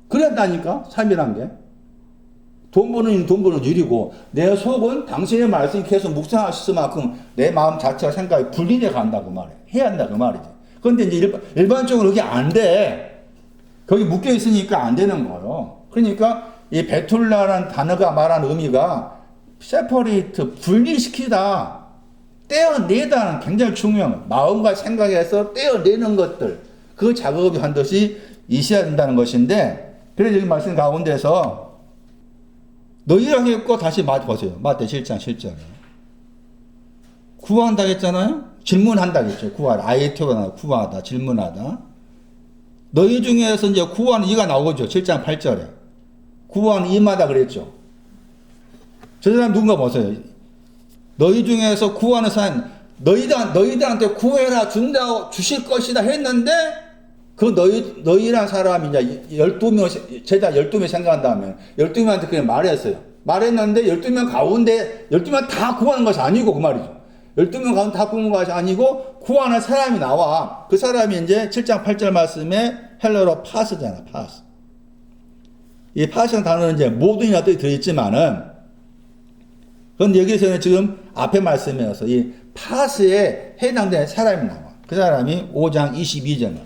S1: 그랬다니까, 삶이란 게. 돈 버는 일이고, 내 속은 당신의 말씀이 계속 묵상하실 만큼 내 마음 자체가 생각이 분리돼 간다고 말해. 해야 한다, 그 말이지. 그런데 이제 일반적으로 그게 안 돼. 거기 묶여 있으니까 안 되는 거예요. 그러니까 이 베툴라라는 단어가 말하는 의미가 세퍼레이트, 분리시키다, 떼어내다는 굉장히 중요한 거예요. 마음과 생각에서 떼어내는 것들, 그 작업이 반드시 있어야 된다는 것인데, 그래서 여기 말씀 가운데서 너희라고 했고 다시 보세요. 마태 7장 7절에 구한다 했잖아요. 질문한다 했죠. 구하라. 아이테오나 구하다, 질문하다. 너희 중에서 이제 구하는 이가 나오죠. 7장 8절에 구하는 이마다 그랬죠. 저 사람 누군가 보세요. 너희 중에서 구하는 사람, 너희들한테 구해라, 준다고 주실 것이다 했는데, 그 너희란 사람이 이제 12명, 제자 12명 생각한다면 12명한테 그냥 말했어요. 말했는데 12명 가운데 12명 다 구하는 것이 아니고, 그 말이죠. 12명 가운데 다 구하는 것이 아니고 구하는 사람이 나와. 그 사람이 이제 7장 8절 말씀에 헬러로 파스잖아, 파스. 이 파스라는 단어는 이제 모든이나 뜻이 들어있지만은, 그런데 여기서는 지금 앞에 말씀이어서 이 파스에 해당되는 사람이 나와. 그 사람이 5장 22절.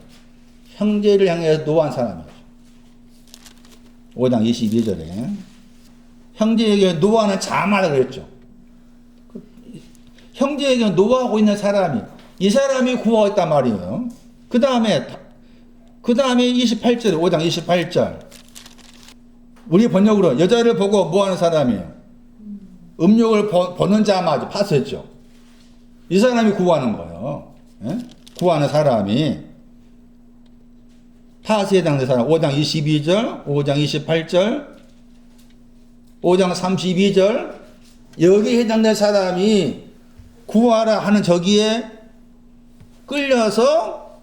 S1: 형제를 향해서 노한 사람이죠. 5장 22절에. 형제에게 노하는 자마다 그랬죠. 형제에게 노하고 있는 사람이, 이 사람이 구하고 있단 말이에요. 그 다음에 28절, 5장 28절. 우리 번역으로 여자를 보고 뭐하는 사람이에요? 음욕을 보는 자마저 파스했죠. 이 사람이 구하는 거예요. 예? 구하는 사람이. 파스에 해당되는 사람, 5장 22절, 5장 28절, 5장 32절, 여기에 해당되는 사람이 구하라 하는 저기에 끌려서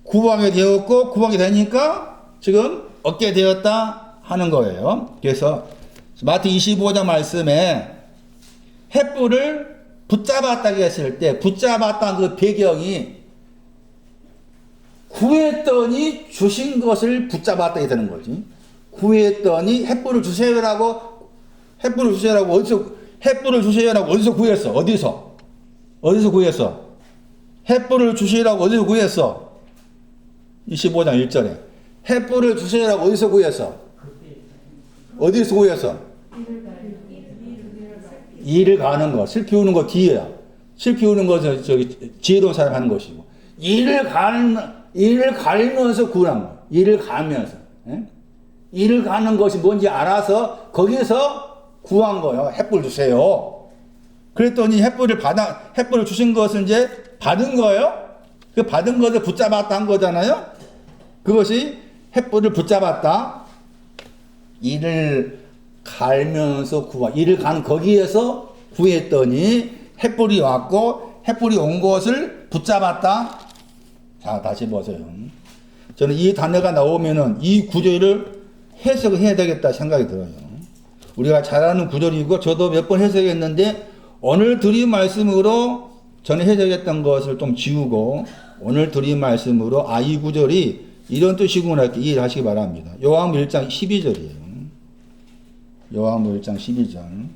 S1: 구하게 되었고, 구하게 되니까 지금 얻게 되었다 하는 거예요. 그래서 마태 25장 말씀에 횃불을 붙잡았다고 했을 때, 붙잡았다는 그 배경이 구했더니 주신 것을 붙잡았다게 되는 거지. 구했더니 횃불을 주세요라고 어디서 구했어? 어디서 구했어? 횃불을 주시라고 어디서 구했어? 25장 1절에 횃불을 주시라고 어디서 구했어? 어디서 구했어? 일을 가는 거, 실 피우는 거 뒤에야. 실 피우는 것은 저기 지혜로운 사람 하는 것이고, 일을 갈면서 구한 거. 일을 가면서. 예? 일을 가는 것이 뭔지 알아서 거기서 구한 거예요. 횃불 주세요. 그랬더니 횃불을 주신 것은 이제 받은 거예요. 그 받은 것을 붙잡았다 한 거잖아요. 그것이 횃불을 붙잡았다. 일을 갈면서 일을 가는 거기에서 구했더니 횃불이 왔고, 횃불이 온 것을 붙잡았다. 자, 다시 보세요. 저는 이 단어가 나오면은 이 구절을 해석을 해야 되겠다 생각이 들어요. 우리가 잘 아는 구절이고, 저도 몇 번 해석했는데, 오늘 드린 말씀으로 전에 해석했던 것을 좀 지우고, 오늘 드린 말씀으로, 이 구절이 이런 뜻이구나 이렇게 이해를 하시기 바랍니다. 요한복음 1장 12절이에요. 요한복음 1장 12절.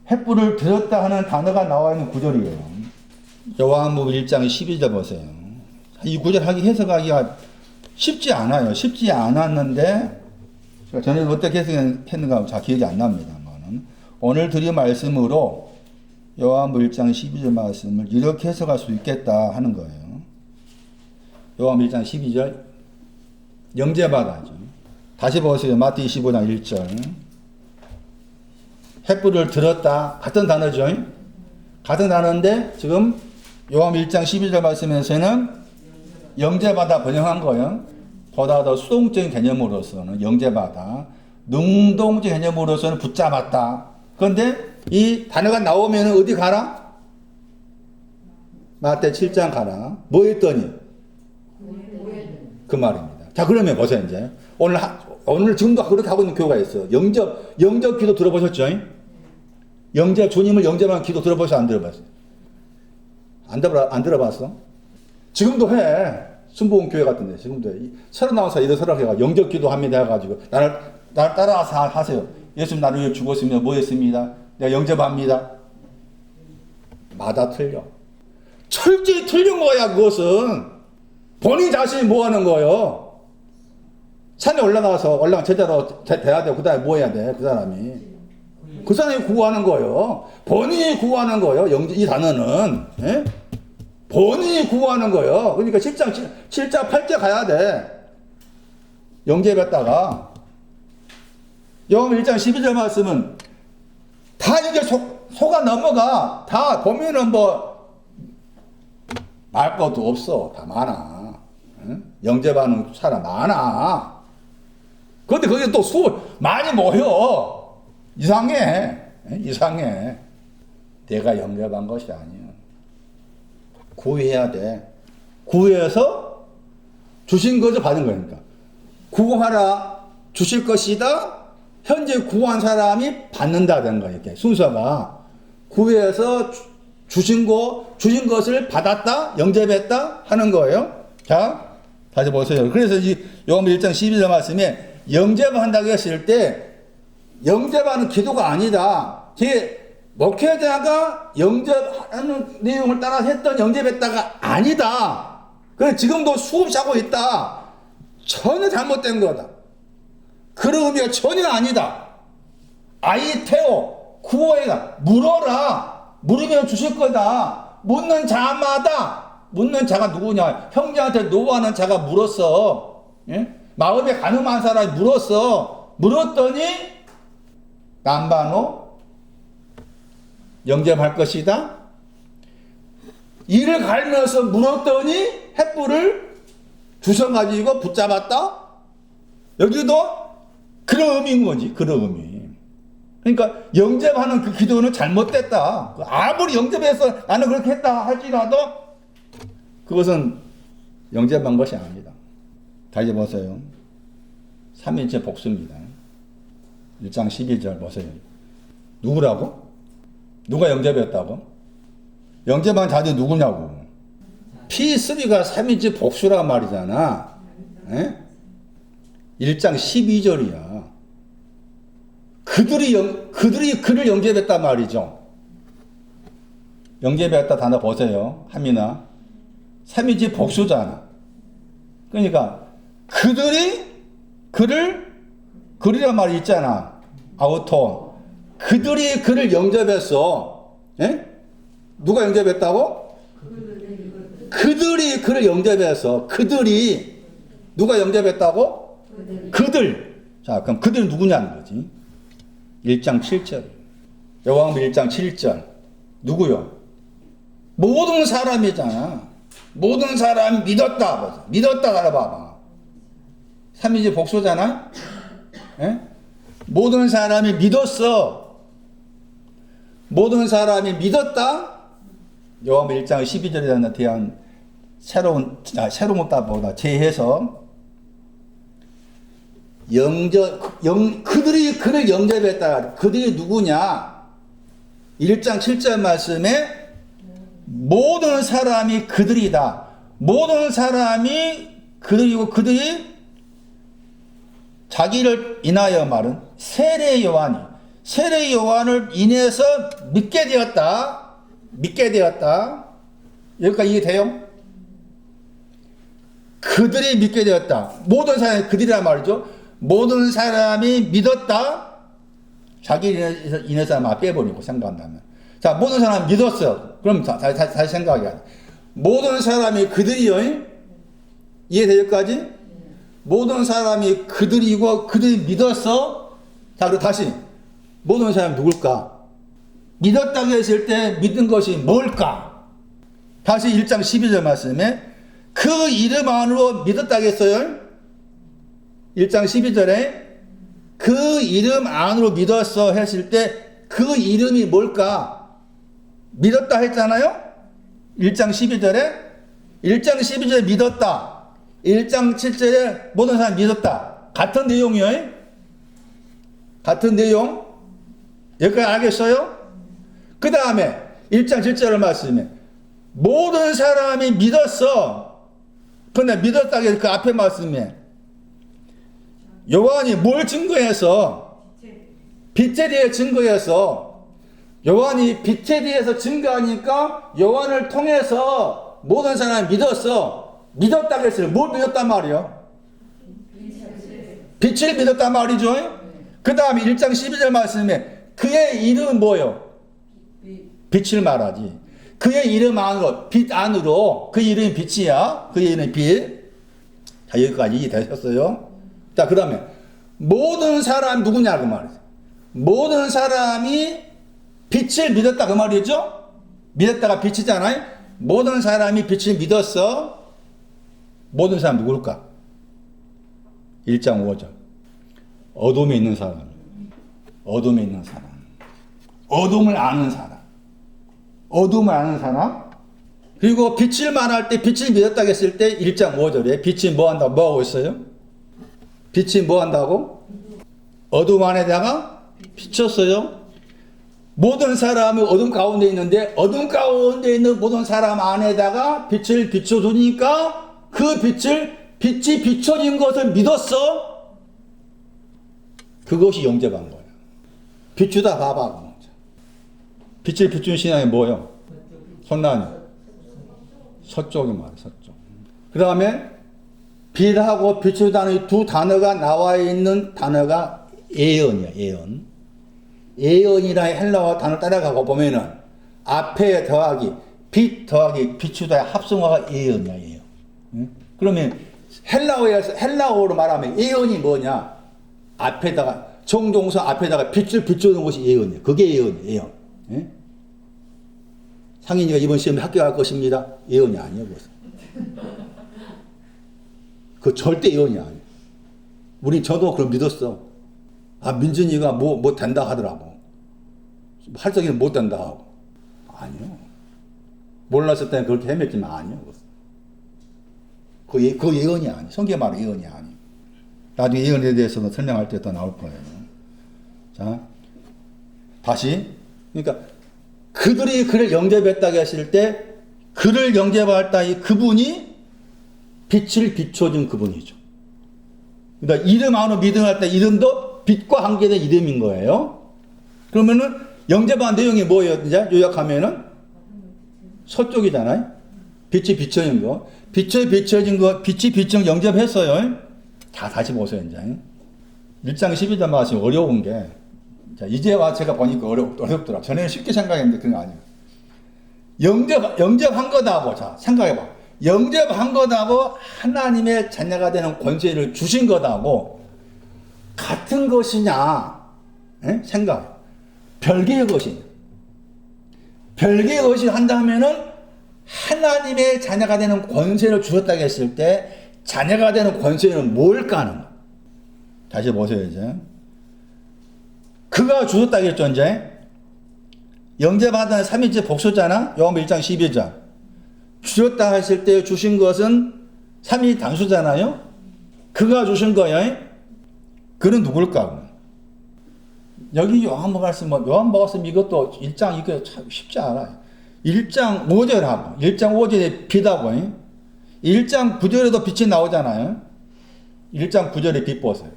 S1: 횃불을 들었다 하는 단어가 나와 있는 구절이에요. 요한복음 1장 12절 보세요. 이 구절 해석하기가 쉽지 않아요. 쉽지 않았는데, 저는 어떻게 해석했는가 잘 기억이 안 납니다만, 오늘 드린 말씀으로 요한복음 1장 12절 말씀을 이렇게 해석할 수 있겠다 하는 거예요. 요한복음 1장 12절 영제받아죠. 다시 보세요. 마태 25장 1절. 횃불을 들었다. 같은 단어죠. 가증나는데 지금 요한복음 1장 12절 말씀에서는 영접하다 번역한 거예요. 보다 더 수동적인 개념으로서는 영접하다, 능동적 개념으로서는 붙잡았다. 그런데 이 단어가 나오면 어디 가라? 마태 7장 가라. 뭐 했더니? 그 말입니다. 자, 그러면 보세요, 이제. 오늘 지금도 그렇게 하고 있는 교회가 있어요. 영접 기도 들어보셨죠? 주님을 영접하는 기도 들어보셨어요? 안 들어봤어요? 안 들어봤어? 지금도 해. 순복음 교회 같은데, 지금도 해. 39살 일어서라고 영접 기도 합니다 해가지고, 나를 따라와서 하세요. 예수님 나를 위해 죽었습니다. 뭐 했습니다? 내가 영접합니다. 마다 틀려. 철저히 틀린 거야, 그것은. 본인 자신이 뭐 하는 거예요? 산에 올라가 제자로 돼야 되고, 그 다음에 뭐 해야 돼, 그 사람이. 그 사람이 구하는 거예요. 본인이 구하는 거예요. 이 단어는. 예? 본인이 구하는 거예요. 그러니까 7장 8절 가야 돼. 영접했다가. 요한복음 1장 12절 말씀은 다 이게 속아 넘어가. 다 보면은 말 것도 없어. 다 많아. 응? 영접하는 사람 많아. 그런데 거기 또 많이 모여. 이상해. 이상해. 내가 영접한 것이 아니야. 구해야 돼. 구해서 주신 것을 받은 거니까. 구하라 주실 것이다. 현재 구한 사람이 받는다는 거예요. 이렇게 순서가. 구해서 주신 것을 받았다, 영접했다 하는 거예요. 자, 다시 보세요. 그래서 이 요한복음 1장 12절 말씀에 영접한다고 했을 때 영접하는 기도가 아니다. 목회자가 영접하는 내용을 따라 했던 영접했다가 아니다. 그래서 지금도 수없이 하고 있다. 전혀 잘못된 거다. 그런 의미가 전혀 아니다. 아이테오, 구호해라, 물어라. 물으면 주실 거다. 묻는 자가 누구냐? 형제한테 노하는 자가 물었어. 예? 마음에 가늠한 사람이 물었어. 물었더니 남바노 영접할 것이다. 이를 갈면서 물었더니 횃불을 주워가지고 붙잡았다. 여기도 그런 의미인 거지. 그런 의미. 그러니까 영접하는 그 기도는 잘못됐다. 아무리 영접해서 나는 그렇게 했다 할지라도 그것은 영접한 것이 아니다. 다시 보세요. 3일째 복수입니다. 1장 12절 보세요. 누구라고? 누가 영접했다고? 영접한 자들이 누구냐고. P3가 3일째 복수란 말이잖아. 에? 1장 12절이야. 그들이 그를 영접했단 말이죠. 영접했다 단어 보세요. 하미나. 3일째 복수잖아. 그러니까 그리란 말이 있잖아. 아우토. 그들이 그를 영접했어. 예? 누가 영접했다고? 그들이 그를 영접해서 누가 영접했다고? 그들. 자, 그럼 그들은 누구냐는 거지. 1장 7절. 요한복음 1장 7절. 누구요? 모든 사람이잖아. 모든 사람이 믿었다. 믿었다 알아봐봐. 3일째 복수잖아. 예? 모든 사람이 믿었어. 모든 사람이 믿었다. 요한복음 1장 12절에 대한 새로운 것보다 재해서 그들이 그를 영접했다. 그들이 누구냐? 1장 7절 말씀에 모든 사람이 그들이다. 모든 사람이 그들이고 그들이 자기를 인하여 말은 세례 요한을 인해서 믿게 되었다. 여기까지 이해돼요? 그들이 믿게 되었다. 모든 사람이 그들이란 말이죠. 모든 사람이 믿었다. 자기를 인해서 아마 빼버리고 생각한다면. 자, 모든 사람이 믿었어. 그럼 다시 생각해야 돼. 모든 사람이 그들이요. 이해돼요? 여기까지? 모든 사람이 그들이고 그들이 믿었어. 자, 그리고 다시 모든 사람이 누굴까? 믿었다고 했을 때 믿은 것이 뭘까? 다시 1장 12절 말씀에 그 이름 안으로 믿었다고 했어요. 1장 12절에 그 이름 안으로 믿었어 했을 때 그 이름이 뭘까? 믿었다 했잖아요. 1장 12절에 1장 12절에 믿었다. 1장 7절에 모든 사람 믿었다. 같은 내용이에요. 같은 내용. 여기까지 알겠어요? 그 다음에 1장 7절 말씀에 모든 사람이 믿었어. 근데 믿었다고 해서 그 앞에 말씀에 요한이 뭘 증거해서 빛에 대해 증거해서 요한이 빛에 대해서 증거하니까 요한을 통해서 모든 사람이 믿었어. 믿었다고 했어요. 뭘 믿었단 말이요? 빛을 믿었단 말이죠. 그 다음에 1장 12절 말씀에 그의 이름은 뭐예요? 빛을 말하지. 그의 이름 안으로, 빛 안으로, 그 이름이 빛이야. 그의 이름이 빛. 자, 여기까지 이해되셨어요? 자, 그 다음에 모든 사람 누구냐 그 말이죠. 모든 사람이 빛을 믿었다 그 말이죠. 믿었다가 빛이잖아요. 모든 사람이 빛을 믿었어. 모든 사람 누굴까? 1장 5절. 어둠에 있는 사람. 어둠에 있는 사람. 어둠을 아는 사람. 어둠을 아는 사람. 그리고 빛을 말할 때 빛을 믿었다고 했을 때 1장 5절에 빛이 뭐 한다고? 뭐 하고 있어요? 빛이 뭐 한다고? 어둠 안에다가 비쳤어요. 모든 사람은 어둠 가운데 있는데 어둠 가운데 있는 모든 사람 안에다가 빛을 비춰주니까 그 빛이 비춰진 것을 믿었어. 그것이 영접한 거예요. 비추다 봐봐. 빛을 비춘 신앙이 뭐예요? 손나니 서쪽이 말이에요. 서쪽. 그 다음에 빛하고 비추다는 두 단어가 나와 있는 단어가 예언이야. 예언. 예언이라 헬라어 단어 따라가고 보면은 앞에 더하기 빛 더하기 비추다의 합성어가 예언이야. 예언. 응? 그러면 헬라어로 말하면 예언이 뭐냐? 앞에다가 정동사 앞에다가 빛을 비추는 것이 예언이에요. 그게 예언이에요. 예언. 응? 상인이가 이번 시험에 합격할 것입니다. 예언이 아니에요. 그것은. 그 절대 예언이 아니에요. 저도 그걸 믿었어. 아, 민준이가 뭐 된다 하더라고. 할성이는 못 된다 하고. 아니요. 몰랐을 때는 그렇게 헤맸지만 아니요. 그 예언이 아니에요. 성경 말은 예언이 아니에요. 나중에 예언에 대해서는 설명할 때 또 나올 거예요. 자, 다시. 그러니까 그들이 그를 영접했다고 했을 때 그를 영접할 때 그분이 빛을 비춰준 그분이죠. 그러니까 이름 안으로 믿음할 때 이름도 빛과 관계된 이름인 거예요. 그러면은 영접한 내용이 뭐예요? 이제 요약하면은 서쪽이잖아요. 빛이 비춰진 거. 빛이 비춰진 거, 빛이 비춰진 영접했어요. 자, 다시 보세요, 이제. 1장 12절 말씀이 어려운 게, 자, 이제 와 제가 보니까 어렵더라. 전에는 쉽게 생각했는데 그런 거 아니에요. 영접한 거다고, 자, 생각해봐. 영접한 거다고 하나님의 자녀가 되는 권세를 주신 거다고 같은 것이냐? 에? 생각. 별개의 것이냐? 별개의 것이 한다면은 하나님의 자녀가 되는 권세를 주셨다고 했을 때 자녀가 되는 권세는 뭘까 하는 거야. 다시 보세요, 이제. 그가 주셨다고 했죠, 이제. 영접하다는 3일째 복수잖아? 요한복음 1장 12절. 주셨다 했을 때 주신 것은 3위 단수잖아요? 그가 주신 거예요. 그는 누굴까? 여기 요한복음 말씀 이것도 1장 이거 참 쉽지 않아요. 1장 5절하고 1장 5절에 빛하고 1장 9절에도 빛이 나오잖아요. 1장 9절에 빛 보세요.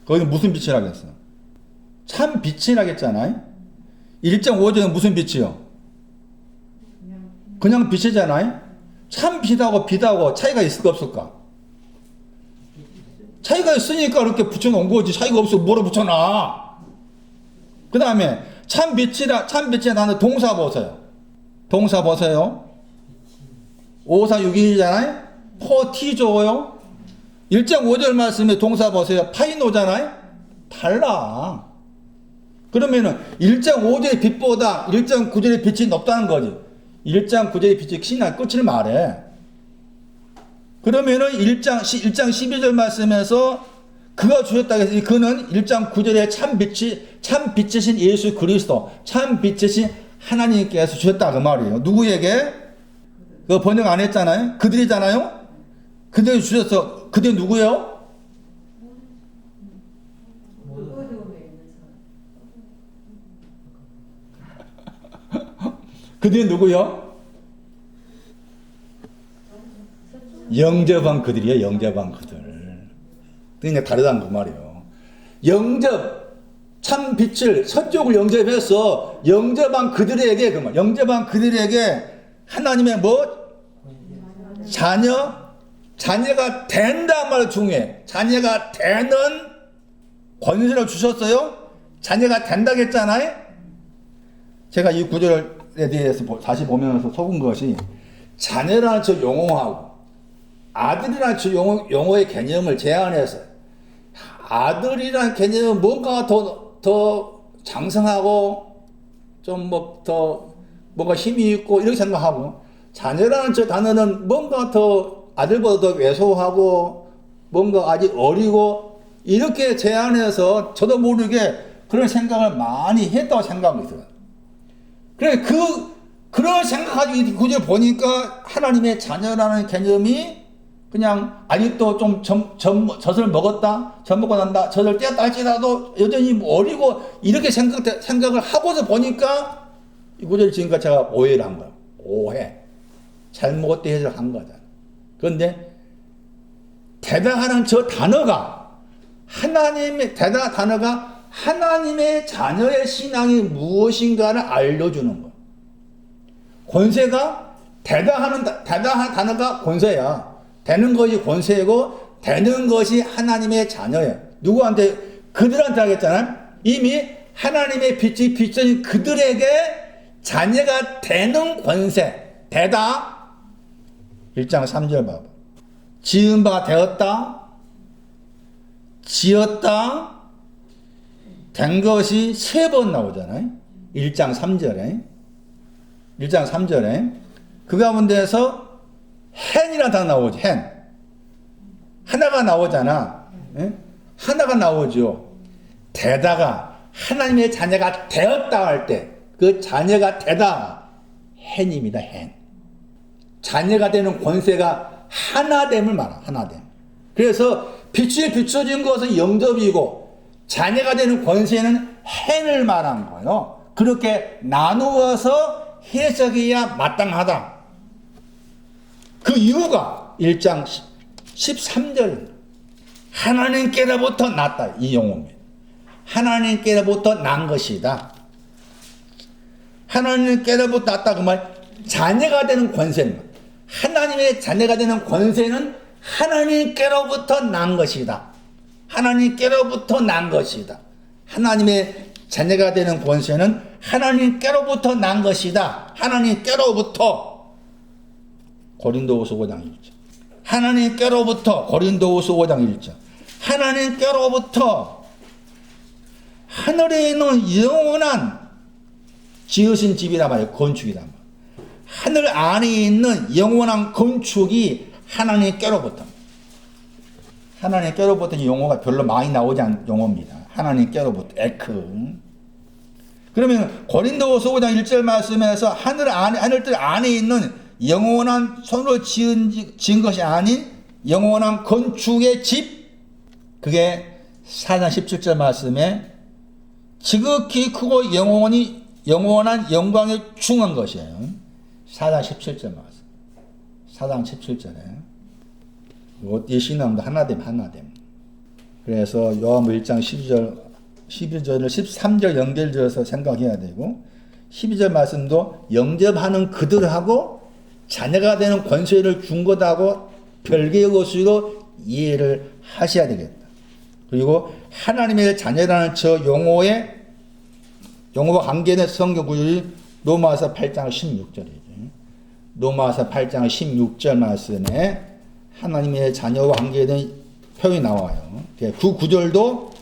S1: 거기 무슨 빛이라고 했어요? 참 빛이라고 했잖아요. 1장 5절은 무슨 빛이요? 그냥 빛이잖아요. 참 빛하고 빛하고 차이가 있을까 없을까? 차이가 있으니까 이렇게 붙여놓은 거지. 차이가 없으면 뭐로 붙여놔? 그 다음에 참빛이라는 동사 보세요. 동사 보세요. 5461이잖아요. 포티조요. 1장 5절 말씀에 동사 보세요. 파이노잖아요. 달라. 그러면은 1장 5절의 빛보다 1장 9절의 빛이 높다는 거지. 1장 9절의 빛이 신앙의 끝을 말해. 그러면은 1장 12절 말씀에서 그가 주셨다 해서 그는 1장 9절에 참 빛이신 예수 그리스도, 참 빛이신 하나님께서 주셨다 그 말이에요. 누구에게? 그 번역 안 했잖아요. 그들이잖아요. 그들이 주셔서 그들이 누구예요? 그들이 누구요? 영접한 그들이에요. 영접한 그들. 그러니까 다르다는 그 말이에요. 영접, 참 빛을 서쪽을 영접해서 영접한 그들에게 그 말. 영접한 그들에게 하나님의 뭐? 자녀가 된다 말이 중요해. 자녀가 되는 권세를 주셨어요. 자녀가 된다고 했잖아요. 제가 이 구절에 대해서 다시 보면서 속은 것이 자녀라는 저 용어하고 아들이라는 저 용어의 개념을 제안해서 아들이라는 개념은 뭔가 더 장성하고 좀 뭔가 힘이 있고 이렇게 생각하고 자녀라는 저 단어는 뭔가 더 아들보다 더 왜소하고 뭔가 아직 어리고 이렇게 제안해서 저도 모르게 그런 생각을 많이 했다고 생각하고 있어요. 그래 그런 생각하고 이 구절 보니까 하나님의 자녀라는 개념이 그냥 아직도 좀 젖을 먹었다, 젖 먹고 난다, 젖을 떼었다 할지라도 여전히 어리고 이렇게 생각을 하고서 보니까 이 구절 지금까지 제가 오해를 한 거야. 오해. 잘못된 해석을 한 거잖아. 그런데 대다하는 저 단어가 하나님의 자녀의 신앙이 무엇인가를 알려주는 거야. 권세가 대다한 단어가 권세야. 되는 것이 권세고 되는 것이 하나님의 자녀예요. 누구한테? 그들한테 하겠잖아요. 이미 하나님의 빛이 비춰진 그들에게 자녀가 되는 권세. 되다. 1장 3절 봐봐. 지은 바 되었다. 지었다. 된 것이 3번 나오잖아요. 1장 3절에. 1장 3절에. 그 가운데에서 hen이라는 단어 나오죠. hen. 하나가 나오잖아. 예? 하나가 나오죠. 되다가 하나님의 자녀가 되었다 할 때 그 자녀가 되다 hen입니다. hen. 자녀가 되는 권세가 하나됨을 말하. 하나됨. 그래서 빛이 비춰진 것은 영접이고 자녀가 되는 권세는 hen을 말한 거예요. 그렇게 나누어서 해석해야 마땅하다. 그 이유가 1장 13절 하나님께로부터 났다. 이 용어입니다. 하나님께로부터 난 것이다. 하나님께로부터 났다 그 말 자녀가 되는 권세는 하나님의 자녀가 되는 권세는 하나님께로부터 난 것이다. 하나님께로부터 난 것이다. 하나님의 자녀가 되는 권세는 하나님께로부터 난 것이다. 하나님께로부터 고린도후서 5장 1절. 하나님께로부터 고린도후서 5장 1절. 하나님께로부터 하늘에 있는 영원한 지으신 집이란 말이에요. 건축이란 말이에요. 하늘 안에 있는 영원한 건축이 하나님께로부터. 하나님께로부터 용어가 별로 많이 나오지 않은 용어입니다. 하나님께로부터 에크. 그러면 고린도후서 5장 1절 말씀에서 하늘들 안에 있는 영원한 손으로 지은 것이 아닌 영원한 건축의 집, 그게 4장 17절 말씀에 지극히 크고 영원한 영광에 충한 것이에요. 4장 17절 말씀. 4장 17절에 이 신앙도 하나됨. 그래서 요한복음 1장 12절을 13절 연결지어서 생각해야 되고 12절 말씀도 영접하는 그들하고 자녀가 되는 권세를 준 것하고 별개의 것으로 이해를 하셔야 되겠다. 그리고 하나님의 자녀라는 저 용어와 관계된 성경 구절이 로마서 8장 16절이죠. 로마서 8장 16절 말씀에 하나님의 자녀와 관계된 표현이 나와요. 그 구절도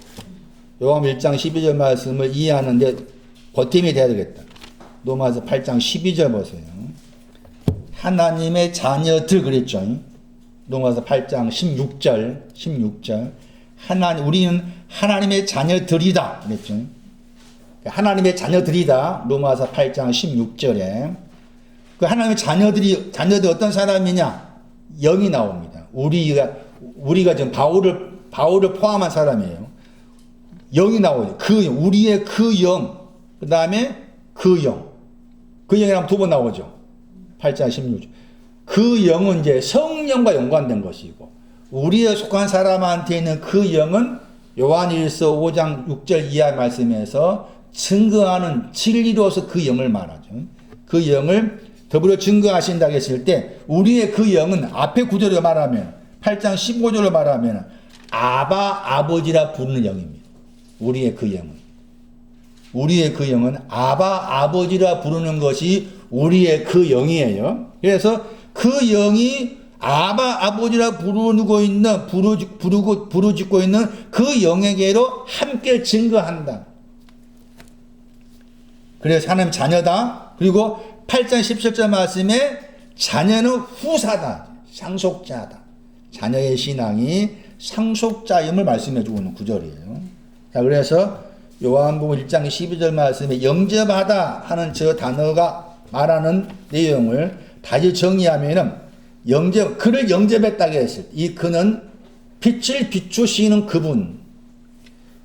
S1: 요한복음 1장 12절 말씀을 이해하는데 보탬이 돼야 되겠다. 로마서 8장 12절 보세요. 하나님의 자녀들 그랬죠. 로마서 8장 16절. 우리는 하나님의 자녀들이다 그랬죠. 하나님의 자녀들이다. 로마서 8장 16절에 그 하나님의 자녀들이 어떤 사람이냐? 영이 나옵니다. 우리가 지금 바울을 포함한 사람이에요. 영이 나오죠. 우리의 그 영, 그 다음에 그 영. 그 영이라면 두 번 나오죠. 8장 16절. 그 영은 이제 성령과 연관된 것이고, 우리에 속한 사람한테 있는 그 영은 요한일서 5장 6절 이하 말씀에서 증거하는 진리로서 그 영을 말하죠. 그 영을 더불어 증거하신다고 했을 때, 우리의 그 영은 앞에 구절로 말하면, 8장 15절로 말하면, 아버지라 부르는 영입니다. 우리의 그 영은 아버지라 부르는 것이 우리의 그 영이에요. 그래서 그 영이 아버지라 부르짖고 있는 그 영에게로 함께 증거한다. 그래서 하나님 자녀다. 그리고 8장 17절 말씀에 자녀는 후사다. 상속자다. 자녀의 신앙이 상속자임을 말씀해 주고 있는 구절이에요. 자, 그래서 요한복음 1장 12절 말씀에 영접하다 하는 저 단어가 말하는 내용을 다시 정의하면은 그를 영접했다고 했을 때, 이 그는 빛을 비추시는 그분,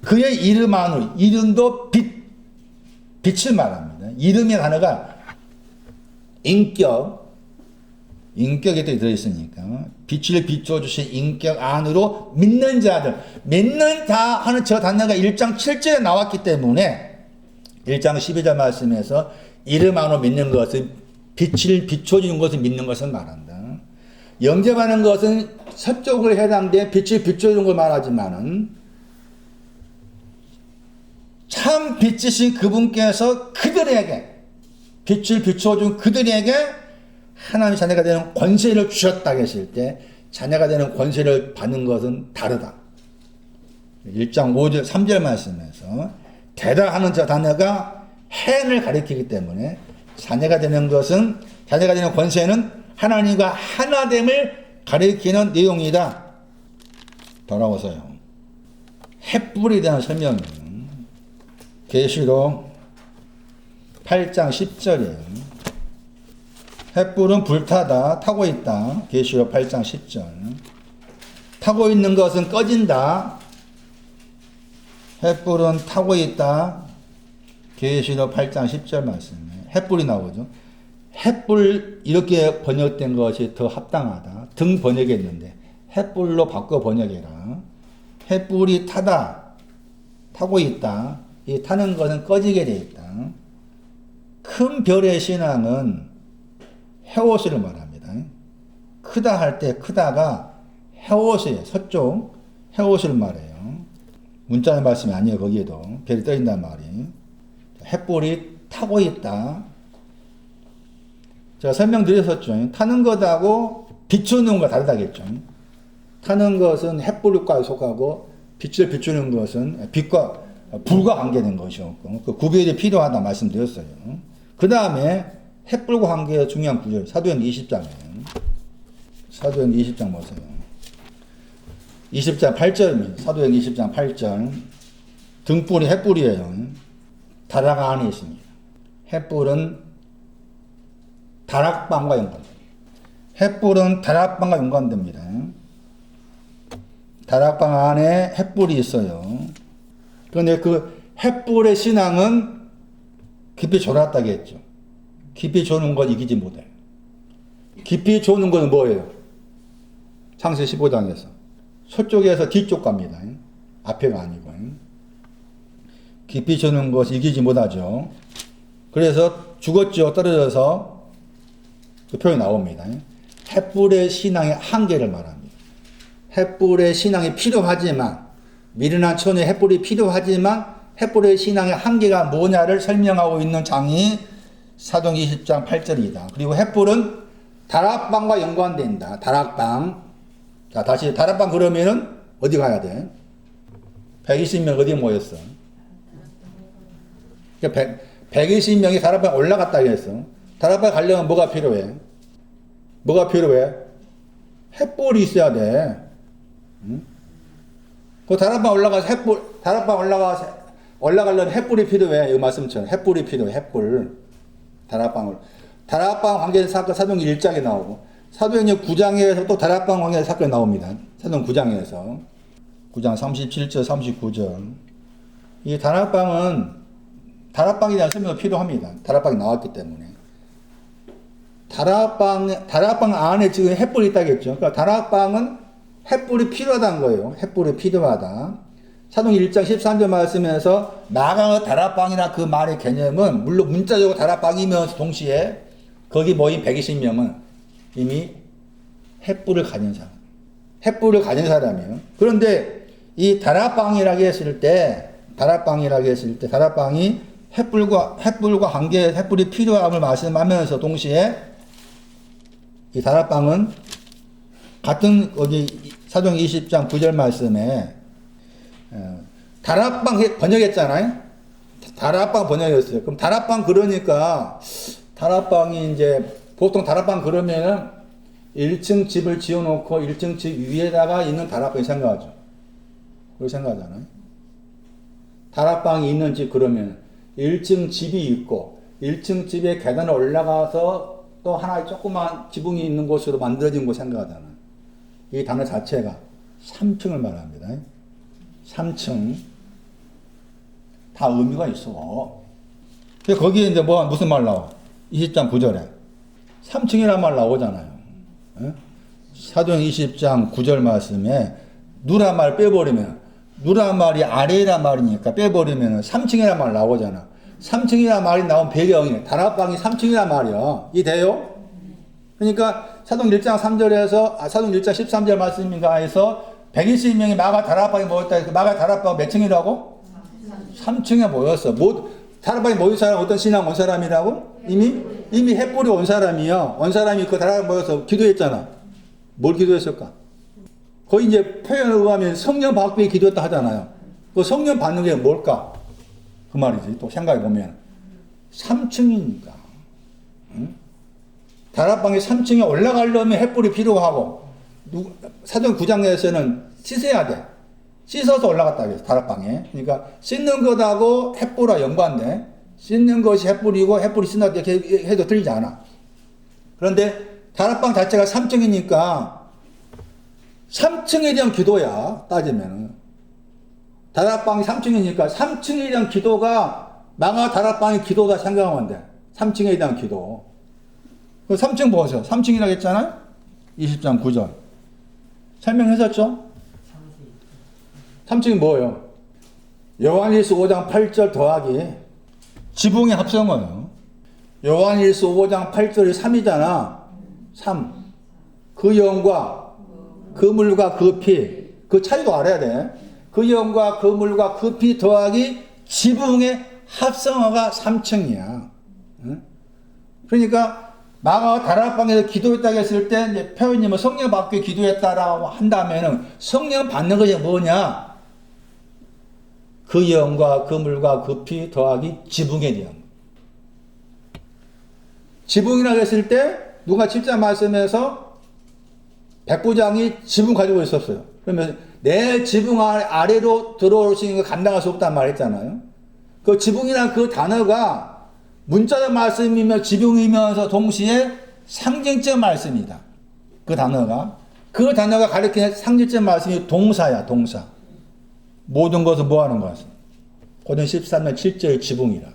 S1: 그의 이름 안으로, 이름도 빛을 말합니다. 이름의 단어가 인격에 또 들어있으니까 빛을 비춰주신 인격 안으로 믿는 자들, 믿는다 하는 저 단어가 1장 7절에 나왔기 때문에 1장 12절 말씀에서 이름 안으로 믿는 것은 빛을 비춰주는 것을 믿는 것을 말한다. 영접하는 것은 서쪽을 해당돼 빛을 비춰주는 걸 말하지만은 참 빛이신 그분께서 그들에게 빛을 비춰준 그들에게 하나님의 자녀가 되는 권세를 주셨다고 했을 때 자녀가 되는 권세를 받는 것은 다르다. 1장 5절 3절 말씀에서 되다 하는 저 단어가 행을 가리키기 때문에 자녀가 되는 권세는 하나님과 하나됨을 가리키는 내용이다. 돌아오세요. 횃불에 대한 설명이에요. 계시록 8장 10절이에요. 횃불은 불타다, 타고 있다. 계시록 8장 10절. 타고 있는 것은 꺼진다. 횃불은 타고 있다. 계시록 8장 10절 말씀에 횃불이 나오죠. 횃불 이렇게 번역된 것이 더 합당하다. 등 번역했는데 횃불로 바꿔 번역해라. 횃불이 타고 있다. 이 타는 것은 꺼지게 되어 있다. 큰 별의 신앙은 헤오스를 말합니다. 크다 할 때 크다가 헤오스예요. 서쪽 헤오스를 말해요. 문자의 말씀이 아니에요. 거기에도 별이 떠있단 말이. 횃불이 타고 있다. 제가 설명드렸었죠. 타는 것하고 비추는 것과 다르다겠죠. 타는 것은 횃불과 속하고 빛을 비추는 것은 빛과 불과 관계된 것이었고 그 구별이 필요하다 말씀드렸어요. 그 다음에 횃불과 관계가 중요한 구절 사도행 20장이에요. 사도행 20장 보세요. 20장 8절입니다. 사도행 20장 8절 등불이 횃불이에요. 다락 안에 있습니다. 횃불은 다락방과 연관됩니다. 횃불은 다락방과 연관됩니다. 다락방 안에 횃불이 있어요. 그런데 그 횃불의 신앙은 깊이 졸았다고 했죠. 깊이 조는 것 이기지 못해요. 깊이 조는 것은 뭐예요? 창세기 15장에서 서쪽에서 뒤쪽 갑니다. 앞에가 아니고. 깊이 조는 것 이기지 못하죠. 그래서 죽었죠. 떨어져서 그 표현이 나옵니다. 횃불의 신앙의 한계를 말합니다. 횃불의 신앙이 필요하지만 미련한 처녀의 횃불이 필요하지만 횃불의 신앙의 한계가 뭐냐를 설명하고 있는 장이 사도행 20장 8절이다. 그리고 횃불은 다락방과 연관된다. 다락방. 자, 다시 다락방 그러면은 어디 가야 돼? 120명 어디에 모였어? 120명이 다락방에 올라갔다 했어. 다락방에 가려면 뭐가 필요해? 뭐가 필요해? 횃불이 있어야 돼. 응? 그 다락방 올라가서 다락방 올라가려면 횃불이 필요해. 이 말씀처럼 횃불이 필요해. 횃불. 다락방 관계된 사건 사도행전 1장에 나오고 사도행전 9장에서 또 다락방 관계된 사건이 나옵니다. 사도행전 9장에서 9장 37절 39절. 이 다락방에 대한 설명이 필요합니다. 다락방이 나왔기 때문에. 다락방 안에 지금 횃불이 있다겠죠. 그러니까 다락방은 횃불이 필요하다는 거예요. 횃불이 필요하다. 사도행전 1장 13절 말씀에서 나가의 다락방이나 그 말의 개념은 물론 문자적으로 다락방이면서 동시에 거기 모인 120명은 이미 횃불을 가진 사람. 횃불을 가진 사람이에요. 그런데 이 다락방이라고 했을 때 다락방이 횃불과 관계, 횃불이 필요함을 말씀하면서 동시에 이 다락방은 같은 사도행전 20장 9절 말씀에 다락방 번역했잖아요. 다락방 번역했어요. 그럼 다락방 그러니까 다락방이 이제 보통 다락방 그러면은 1층 집을 지어놓고 1층 집 위에다가 있는 다락방이 생각하죠. 그렇게 생각하잖아요. 다락방이 있는 집 그러면 1층 집이 있고 1층 집에 계단을 올라가서 또 하나의 조그만 지붕이 있는 곳으로 만들어진 곳 생각하잖아요. 이 단어 자체가 3층을 말합니다. 3층. 다 의미가 있어. 거기에 이제 무슨 말 나와? 20장 9절에. 3층이라는 말 나오잖아요. 사도행전 20장 9절 말씀에 누라 말 빼버리면, 누라 말이 아래란 말이니까 빼버리면 3층이라는 말 나오잖아. 3층이라는 말이 나온 배경이, 다락방이 3층이란 말이야. 이해돼요? 그러니까 사도행전 1장 3절에서, 사도행전 1장 13절 말씀인가 해서 120명이 마가 다락방에 모였다 해서 마가 다락방 몇 층이라고? 3층에 모였어. 다락방에 모인 사람 어떤 신앙 온 사람이라고? 이미 횃불이 온 사람이요. 온 사람이 그 다락방에 모여서 기도했잖아. 뭘 기도했을까? 거의 이제 표현에 의하면 성령 받기 위해 기도했다 하잖아요. 그 성령 받는 게 뭘까? 그 말이지. 또 생각해 보면 3층이니까. 응? 다락방에 3층에 올라가려면 횃불이 필요하고 사도행전 9장에서는 씻어야 돼. 씻어서 올라갔다 그랬어. 다락방에. 그러니까 씻는 것하고 횃불과 연관돼. 씻는 것이 횃불이고 횃불이 씻는다 이렇게 해도 틀리지 않아. 그런데 다락방 자체가 3층이니까 3층에 대한 기도야. 따지면 다락방이 3층이니까 3층에 대한 기도가 마가 다락방의 기도다 생각하면 돼. 3층에 대한 기도. 3층 보세요. 3층이라고 했잖아요. 20장 9절. 설명했었죠? 3층이 뭐예요? 요한일서 5장 8절 더하기 지붕의 합성어예요. 요한일서 5장 8절이 3이잖아. 3. 그 영과 그 물과 그 피. 그 차이도 알아야 돼. 그 영과 그 물과 그 피 더하기 지붕의 합성어가 3층이야. 응? 그러니까 마가 다락방에서 기도했다고 했을 때 이제 표현이 뭐 성령 받기 기도했다라고 한다면은 성령 받는 것이 뭐냐? 그 영과 그 물과 그 피 더하기 지붕에 대한. 지붕이라고 했을 때 누가 7장 말씀에서 백부장이 지붕 가지고 있었어요. 그러면 내 지붕 아래로 들어오시는 거 감당할 수 없단 말 했잖아요. 그 지붕이란 그 단어가 문자적 말씀이며 지붕이면서 동시에 상징적 말씀이다. 그 단어가 가리키는 상징적 말씀이 동사야, 동사. 모든 것을 뭐 하는 것은? 고린도서 13장 7절의 지붕이라.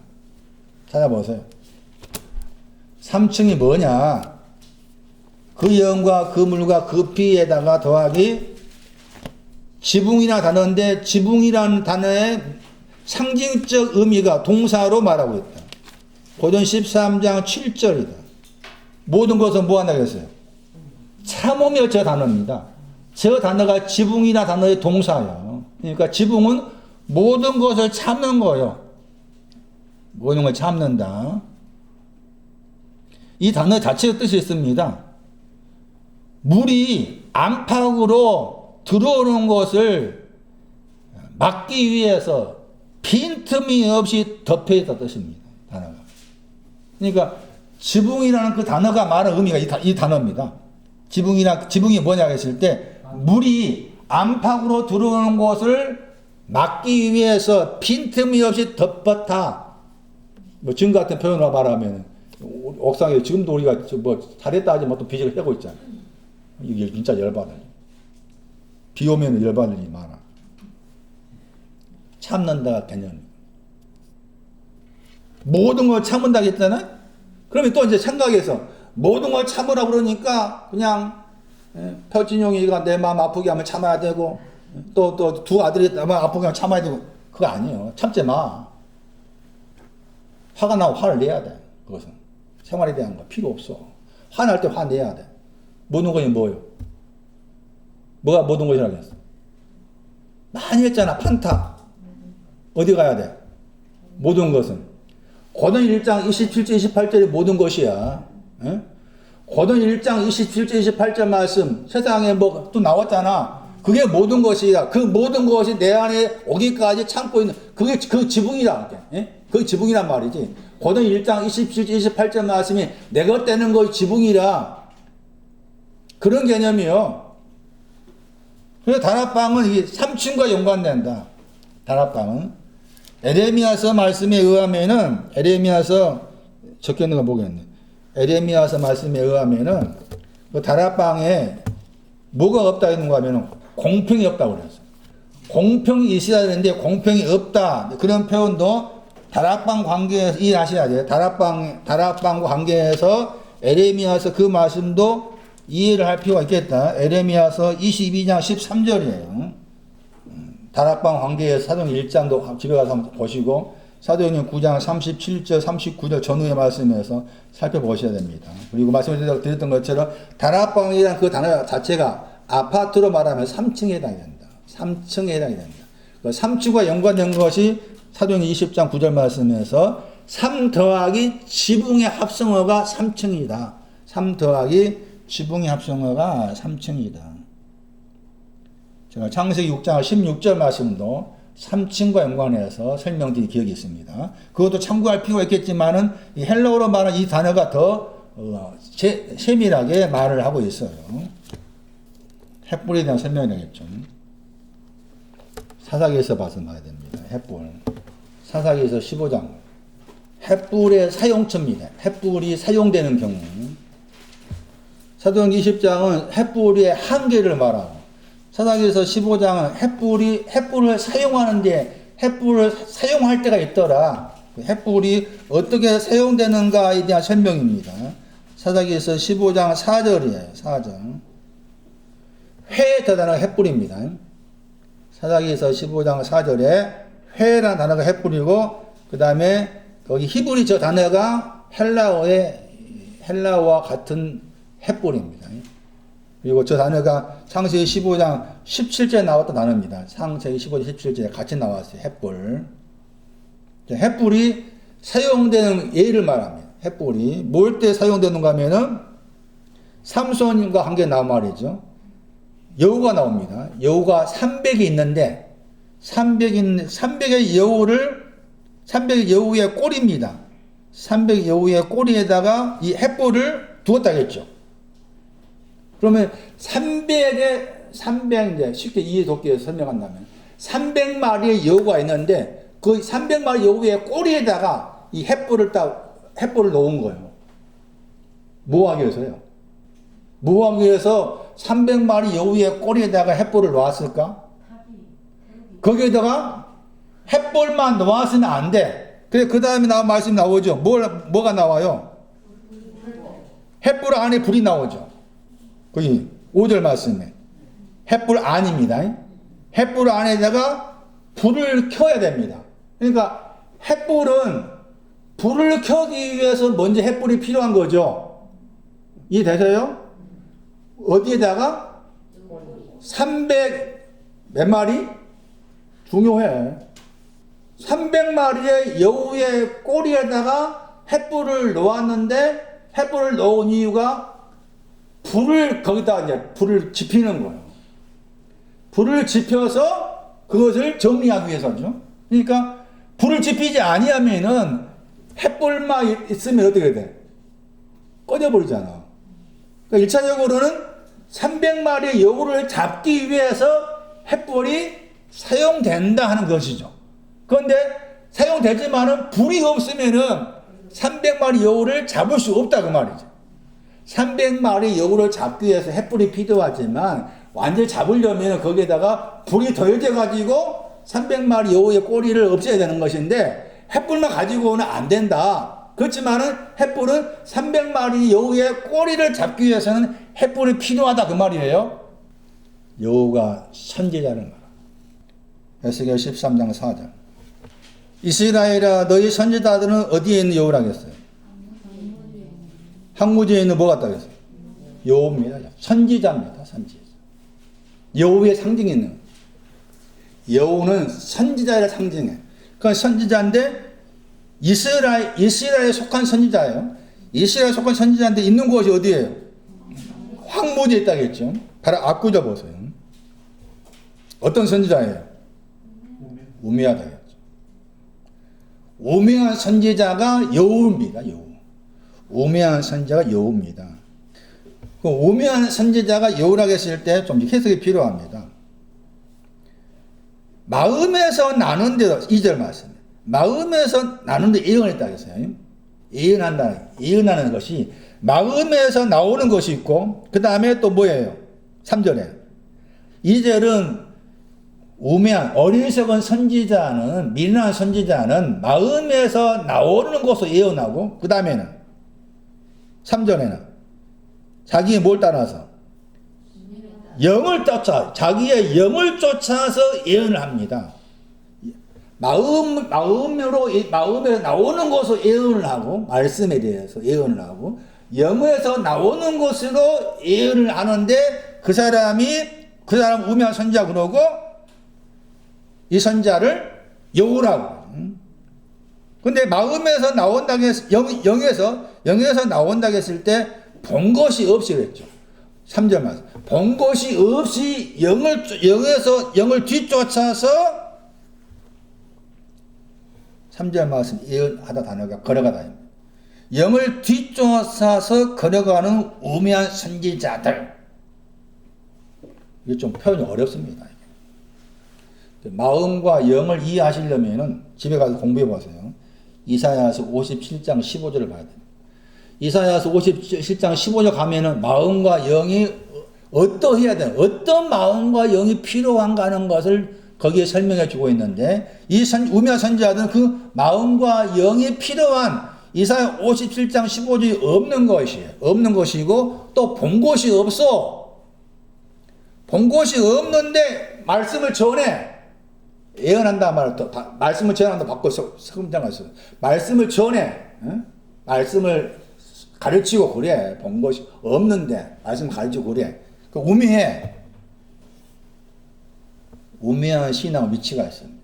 S1: 찾아보세요. 3층이 뭐냐? 그 영과 그 물과 그 피에다가 더하기 지붕이라는 단어인데 지붕이라는 단어의 상징적 의미가 동사로 말하고 있다. 고린도서 13장 7절이다. 모든 것은 뭐 한다고 했어요? 참으며 저 단어입니다. 저 단어가 지붕이나 단어의 동사예요. 그러니까 지붕은 모든 것을 참는 거예요. 모든 걸 참는다. 이 단어 자체의 뜻이 있습니다. 물이 안팎으로 들어오는 것을 막기 위해서 빈틈이 없이 덮여 있다 뜻입니다. 단어가. 그러니까 지붕이라는 그 단어가 말하는 의미가 이 단어입니다. 지붕이 뭐냐 했을 때 물이 안팎으로 들어오는 곳을 막기 위해서 빈틈이 없이 덮었다. 뭐 지금 같은 표현으로 말하면 옥상에 지금도 우리가 뭐 잘했다 하지 뭐 또 비질을 하고 있잖아. 이게 진짜 열받아요. 비 오면 열받을 일이 많아. 참는다가 개념. 모든 걸 참은다 했잖아요. 그러면 또 이제 생각해서 모든 걸 참으라 그러니까 그냥 표진용이가 내 마음 아프게 하면 참아야 되고 또 두 아들이 내 마음 아프게 하면 참아야 되고 그거 아니에요. 참지 마. 화가 나고 화를 내야 돼. 그것은 생활에 대한 거 필요 없어. 화날 때 화내야 돼. 모든 것이 뭐예요? 뭐가 모든 것이라고 했어? 많이 했잖아. 판타. 어디 가야 돼? 모든 것은. 고든 1장 27절 28절이 모든 것이야. 에? 고든 1장 27절 28절 말씀 세상에 뭐 또 나왔잖아. 그게 모든 것이야. 그 모든 것이 내 안에 오기까지 참고 있는 그게 그 지붕이라. 그 지붕이란 말이지. 고든 1장 27절 28절 말씀이 내가 떼는 것이 지붕이라. 그런 개념이요. 그래서 다락방은 이 3층과 연관된다. 다락방은. 에레미야서 말씀에 의하면은, 에레미야서 적혀있는 거 보겠네. 에레미야서 말씀에 의하면은, 그 다락방에 뭐가 없다 했는가 하면은, 공평이 없다고 그랬어. 공평이 있어야 되는데, 공평이 없다. 그런 표현도 다락방 관계에서 이해하셔야 돼요. 다락방과 관계에서 에레미야서 그 말씀도 이해를 할 필요가 있겠다. 에레미야서 22장 13절이에요. 다락방 관계에서 사도행 1장도 집에 가서 한번 보시고 사도행전 9장 37절 39절 전후의 말씀에서 살펴보셔야 됩니다. 그리고 말씀을 드렸던 것처럼 다락방이라는 그 단어 자체가 아파트로 말하면 3층에 해당이 된다. 3층에 해당이 된다. 그 3층과 연관된 것이 사도행전 20장 9절 말씀에서 3 더하기 지붕의 합성어가 3층이다. 3 더하기 지붕의 합성어가 3층이다. 제가 창세기 6장 16절 말씀도 3층과 연관해서 설명드린 기억이 있습니다. 그것도 참고할 필요가 있겠지만은 이 헬라어로 말하는 이 단어가 더 세밀하게 말을 하고 있어요. 횃불에 대한 설명이 되겠죠. 사사기에서 봐서 봐야 됩니다. 횃불. 사사기에서 15장. 횃불의 사용처입니다. 횃불이 사용되는 경우. 사도행전 20장은 횃불의 한계를 말하고 사사기에서 15장은 횃불을 사용하는데 횃불을 사용할 때가 있더라. 횃불이 어떻게 사용되는가에 대한 설명입니다. 사사기에서 15장 4절이에요. 4절. 회의 단어가 횃불입니다. 사사기에서 15장 4절에 회라는 단어가 횃불이고 그 다음에 거기 히브리 저 단어가 헬라어와 같은 횃불입니다. 그리고 저 단어가 창세기 15장 17절에 나왔던 단어입니다. 창세기 15장 17절에 같이 나왔어요. 횃불. 횃불이 사용되는 예를 말합니다. 횃불이 뭘 때 사용되는가 하면은 삼손과 관계 나온 말이죠. 여우가 나옵니다. 여우가 300이 있는데 300의 여우의 꼬리입니다. 300 여우의 꼬리에다가 이 횃불을 두었다겠죠. 그러면 300 이제 쉽게 이해 돕기 위해서 설명한다면 300마리의 여우가 있는데 그 300마리 여우의 꼬리에다가 이 횃불을 놓은 거예요. 뭐 하기 위해서요? 뭐 하기 위해서 300마리 여우의 꼬리에다가 횃불을 놓았을까? 거기에다가 횃불만 놓았으면 안 돼. 그 다음에 말씀 나오죠. 뭐가 나와요? 횃불 안에 불이 나오죠. 거기 5절 말씀에 횃불 안입니다. 횃불 안에다가 불을 켜야 됩니다. 그러니까 횃불은 불을 켜기 위해서 먼저 횃불이 필요한 거죠. 이해되세요? 어디에다가 300 몇 마리? 중요해. 300마리의 여우의 꼬리에다가 횃불을 놓았는데 횃불을 놓은 이유가 거기다 이제 불을 지피는 거예요. 불을 지펴서 그것을 정리하기 위해서죠. 그러니까 불을 지피지 아니하면은 햇불만 있으면 어떻게 돼? 꺼져버리잖아. 그러니까 1차적으로는 300마리의 여우를 잡기 위해서 햇불이 사용된다 하는 것이죠. 그런데 사용되지만은 불이 없으면은 300마리 여우를 잡을 수 없다 그 말이죠. 300마리 여우를 잡기 위해서 햇불이 필요하지만 완전히 잡으려면 거기에다가 불이 더해져 가지고 300마리 여우의 꼬리를 없애야 되는 것인데 햇불만 가지고는 안 된다. 그렇지만은 햇불은 300마리 여우의 꼬리를 잡기 위해서는 햇불이 필요하다 그 말이에요. 여우가 선지자는 말. 에스겔 13장 4절. 이스라엘아 너희 선지자들은 어디에 있는 여우라겠어요? 항무지에 있는 뭐 같다겠어요? 여우입니다. 선지자입니다. 선지자. 여우의 상징이 있는 여우는 선지자를 상징해. 그건 선지자인데 이스라엘에 속한 선지자예요. 이스라엘에 속한 선지자인데 있는 곳이 어디예요? 황무지에 있다겠죠. 바로 앞구절 보세요. 어떤 선지자예요? 우매하다겠죠. 우매한 선지자가 여우입니다. 여우. 우매한 선지자가 여우입니다. 그 우매한 선지자가 여우라고 했을 때 좀 해석이 필요합니다. 마음에서 나는 데도 2절 말씀. 마음에서 나는 데 예언했다고 했어요. 예언하는 것이 마음에서 나오는 것이 있고 그 다음에 또 뭐예요? 3절에 2절은 우매한 어리석은 선지자는 미련한 선지자는 마음에서 나오는 것을 예언하고 그 다음에는 3절에는 자기의 뭘 따라서 영을 쫓아 자기의 영을 쫓아서 예언을 합니다. 마음에서 나오는 것을 예언을 하고 말씀에 대해서 예언을 하고 영에서 나오는 것으로 예언을 하는데 그 사람 우매한 선지자 그러고 이 선지자를 여우라고. 근데 마음에서 나온다고 해서 영에서 나온다고 했을 때 본 것이 없이 그랬죠. 3절 말씀. 본 것이 없이 영을 뒤쫓아서 3절 말씀 예언하다 단어가 걸어가다. 영을 뒤쫓아서 걸어가는 우매한 선지자들. 이게 좀 표현이 어렵습니다. 마음과 영을 이해하시려면 집에 가서 공부해 보세요. 이사야서 57장 15절을 봐야 돼요. 이사야서 57장 15절 가면은 마음과 영이 어떠해야 되는, 어떤 마음과 영이 필요한가 하는 것을 거기에 설명해 주고 있는데 이 우매한 선지자들은 그 마음과 영이 필요한 이사야 57장 15절이 없는 것이고 또 본 것이 없어. 본 것이 없는데 말씀을 전해. 예언한다 말을 또 말씀을 전한다 바꿔 성장했어. 말씀을 전해. 말씀을 가르치고 그래. 본 것이 없는데 말씀 가르치고 그래. 그 우매해. 우매한 신앙 위치가 있습니다.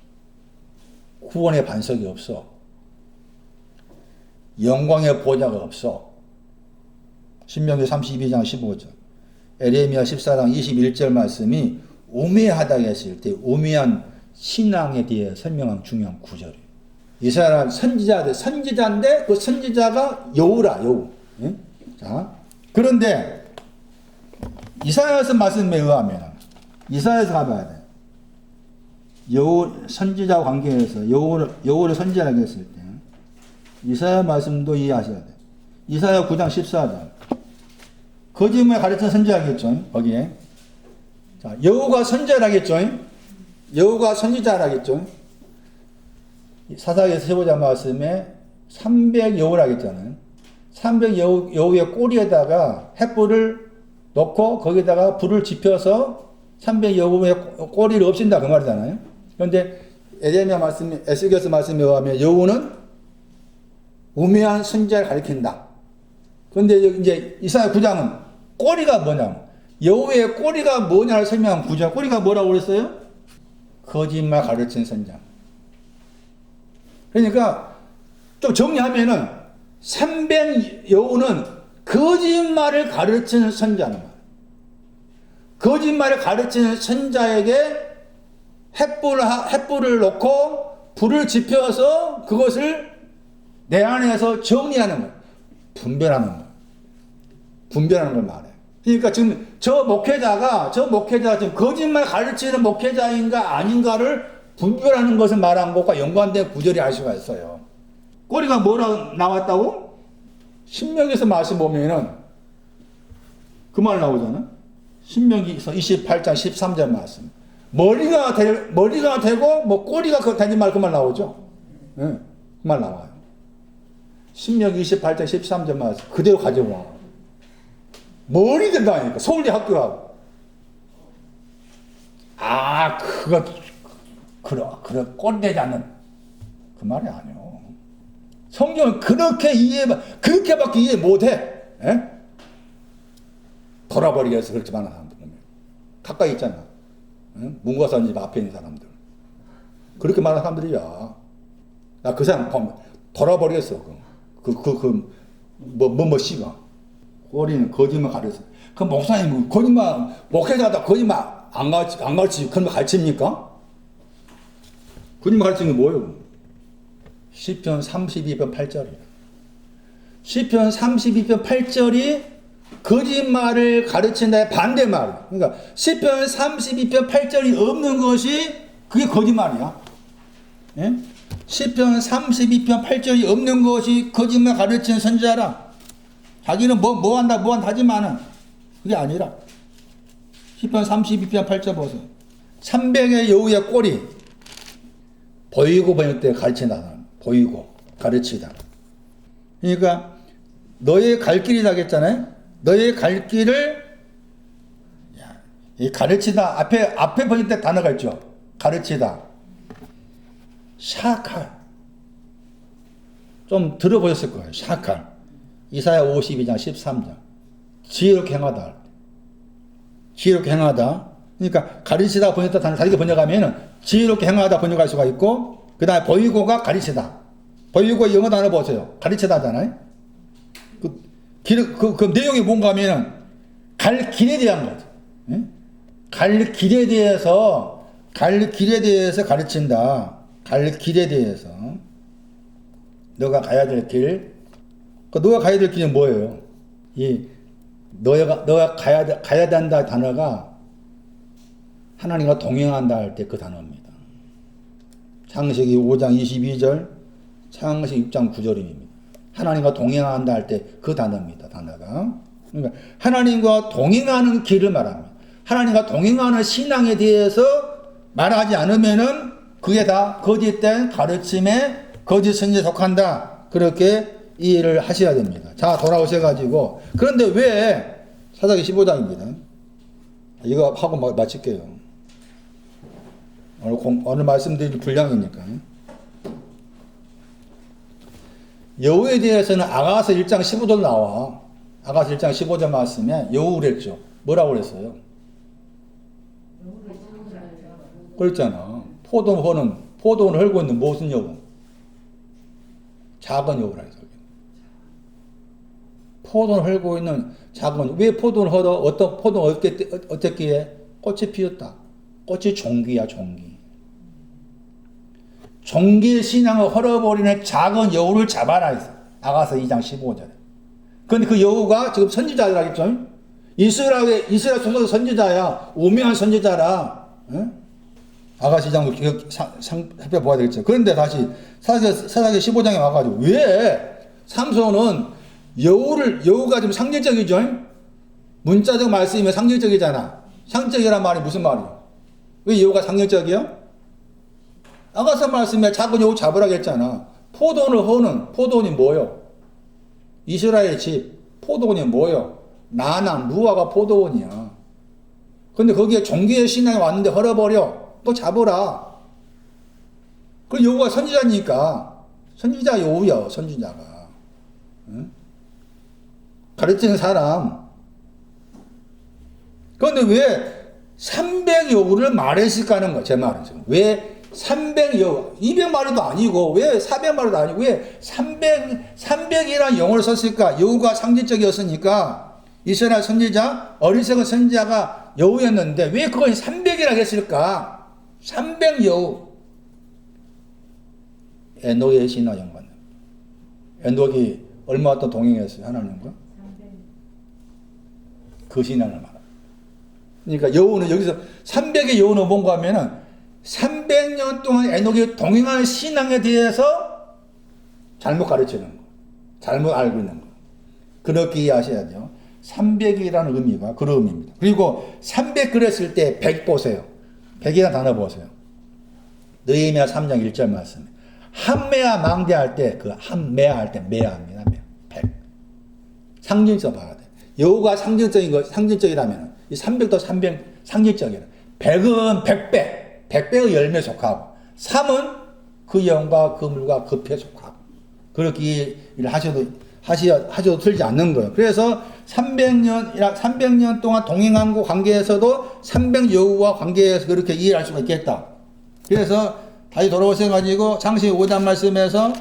S1: 구원의 반석이 없어. 영광의 보좌가 없어. 신명기 32장 15절. 에레미야 14장 21절 말씀이 우매하다고 했을 때 우매한 신앙에 대해 설명한 중요한 구절이에요. 이 사람 선지자인데 그 선지자가 여우라, 여우. 자, 그런데 이사야서 말씀에 의하면 이사야서 가봐야 돼. 여우 선지자 관계에서 여우를 선지자라고 했을 때 이사야 말씀도 이해하셔야 돼. 이사야 9장 14절. 거짓말 가르치는 선지자겠죠. 거기에. 자, 여우가 선지자라겠죠. 여우가 선지자라겠죠. 사사기에서 세보자 말씀에 300 여우라겠잖아요. 300 여우의 꼬리에다가 햇불을 놓고 거기다가 불을 지펴서 300 여우의 꼬리를 없앤다 그 말이잖아요. 그런데 에레미야 말씀, 에스겔서 말씀에 의하면 여우는 우매한 선지자를 가리킨다. 그런데 이제 이사야 9장은 꼬리가 뭐냐? 여우의 꼬리가 뭐냐를 설명한 9장. 꼬리가 뭐라고 그랬어요? 거짓말 가르치는 선지자. 그러니까 좀 정리하면은 300 여우는 거짓말을 가르치는 선지자는 거예요. 거짓말을 가르치는 선지자에게 횃불을 놓고 불을 지펴서 그것을 내 안에서 정리하는 거예요. 분별하는 거예요. 분별하는 걸 말해. 그러니까 지금 저 목회자가 지금 거짓말 가르치는 목회자인가 아닌가를 분별하는 것을 말한 것과 연관된 구절이 알 수가 있어요. 꼬리가 뭐라 나왔다고? 신명기에서 말씀 보면은 그 말 나오잖아. 신명기에서 28장 13절 말씀. 머리가 되고 뭐 꼬리가 되는 말 그 말 나오죠. 네, 그 말 나와요. 신명기 28장 13절 말씀 그대로 가져와. 머리 된다니까. 서울대 학교하고. 그래 꼴되지 않는 그 말이 아니요. 성경은 그렇게밖에 이해 못해. 에? 돌아버리겠어. 그렇게 많은 사람들 보면 가까이 있잖아. 에? 문과산 집 앞에 있는 사람들. 그렇게 많은 사람들이야. 나 그 사람 보면 돌아버리겠어. 뭐 씨가 꼬리는 거짓말 가르쳐. 그 목사님 거짓말 목회자다 거짓말 안 가르치 그런 거 가르칩니까? 거짓말 가르치는 게 뭐예요? 시편 32편 8절이에요. 시편 32편 8절이 거짓말을 가르친다의 반대말이에요. 그러니까 시편 32편 8절이 없는 것이 그게 거짓말이야. 예? 시편 32편 8절이 없는 것이 거짓말 가르치는 선지자라. 자기는 뭐 한다 하지만은 그게 아니라 시편 32편 8절 보세요. 300의 여우의 꼬리 보이고 번역 때 가르친다. 보이고 가르치다. 그러니까 너의 갈 길이다 했잖아요. 너의 갈 길을 이 가르치다 앞에 번역 때 단어가 있죠. 가르치다. 샤칼. 좀 들어보셨을 거예요. 샤칼. 이사야 52장 13절. 지혜롭게 행하다. 지혜롭게 행하다. 그러니까 가르치다 번역다 단어 다르게 번역하면은 지혜롭게 행하다 번역할 수가 있고, 그 다음에 보이고가 가르치다. 보이고 영어 단어 보세요. 가르치다잖아요. 그 내용이 뭔가 하면은 갈 길에 대한 거죠. 응? 갈 길에 대해서 가르친다. 갈 길에 대해서. 너가 가야 될 길. 너가 가야 될 길이 뭐예요? 너가 가야 된다 단어가 하나님과 동행한다 할 때 그 단어입니다. 창세기 5장 22절, 창세기 6장 9절입니다. 하나님과 동행한다 할 때 그 단어입니다. 단어가. 그러니까 하나님과 동행하는 길을 말합니다. 하나님과 동행하는 신앙에 대해서 말하지 않으면은 그게 다 거짓된 가르침에 거짓 선지에 속한다. 그렇게 이해를 하셔야 됩니다. 자, 돌아오셔가지고. 그런데 왜, 사사기 15장입니다. 이거 하고 마칠게요. 오늘 말씀드릴 분량이니까. 여우에 대해서는 아가서 1장 15절 나와. 아가서 1장 15절 말씀에 여우 그랬죠. 뭐라고 그랬어요? 그랬잖아. 포도원을 헐고 있는 무슨 여우? 작은 여우라 해서. 포도를 헐고 있는 작은, 왜 포도를 헐어? 어떤 포도는 어떻게 꽃이 피었다. 꽃이 종기야, 종기. 종기의 신앙을 헐어버리는 작은 여우를 잡아라 했어. 아가서 2장 15절에. 근데 그 여우가 지금 선지자라겠죠? 이스라엘 소속 선지자야. 우매한 선지자라. 응? 아가서 2장도 살펴봐야 되겠죠. 그런데 다시 사사기 15장에 와가지고 왜 삼손은 여우가 좀 상징적이죠? 문자적 말씀이면 상징적이잖아. 상징적이란 말이 무슨 말이야? 왜 여우가 상징적이야? 아가서 말씀에 작은 여우 잡으라고 했잖아. 포도원이 뭐요? 이스라엘 집. 포도원이 뭐요? 나난, 루아가 포도원이야. 근데 거기에 종교의 신앙이 왔는데 헐어버려. 또 잡으라. 그 여우가 선지자니까. 선지자 여우야, 선지자가. 응? 가르치는 사람. 그런데 왜 300여우를 말했을까 하는 거야, 제 말은 지금. 왜 300여우, 200마리도 아니고, 왜 400마리도 아니고, 왜 300이라는 영어를 썼을까? 여우가 상징적이었으니까, 이스라엘 선지자, 어리석은 선지자가 여우였는데, 왜 그걸 300이라고 했을까? 300여우. 에녹의 신화 연관. 에녹이 얼마 또 동행했어요, 하나님과? 그 신앙을 말합니다. 그러니까 여우는 여기서 300의 여우는 뭔가 하면은 300년 동안 에녹이 동행하는 신앙에 대해서 잘못 가르치는 거. 잘못 알고 있는 거. 그렇게 이해하셔야죠. 300이라는 의미가 그런 의미입니다. 그리고 300 그랬을 때 100 보세요. 100이라는 단어 보세요. 느헤미야 3장 1절 말씀. 한매야 망대할 때 그 한매야 할 때 매야입니다. 100. 상징적 봐야 돼. 여우가 상징적인 거 상징적이라면 이 300도 300 상징적이라. 100은 100배. 100배의 열매에 속하고 3은 그 영과 그 물과 그 피에 속하고 그렇게 일을 하셔도 틀리지 않는 거예요. 그래서 300년 동안 동행한 그 관계에서도 300 여우와 관계에서 그렇게 이해할 수가 있겠다. 그래서 다시 돌아오셔가지고 창세기 5장 말씀에서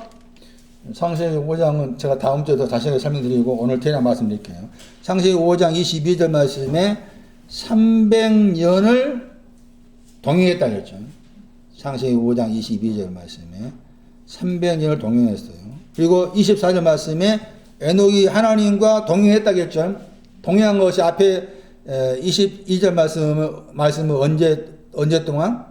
S1: 창세기 5장은 제가 다음 주에 더 자세하게 설명드리고 오늘 대략 말씀드릴게요. 창세기 5장 22절 말씀에 300년을 동행했다 그랬죠. 창세기 5장 22절 말씀에 300년을 동행했어요. 그리고 24절 말씀에 에녹이 하나님과 동행했다 그랬죠. 동행한 것이 앞에 22절 말씀은 언제 동안?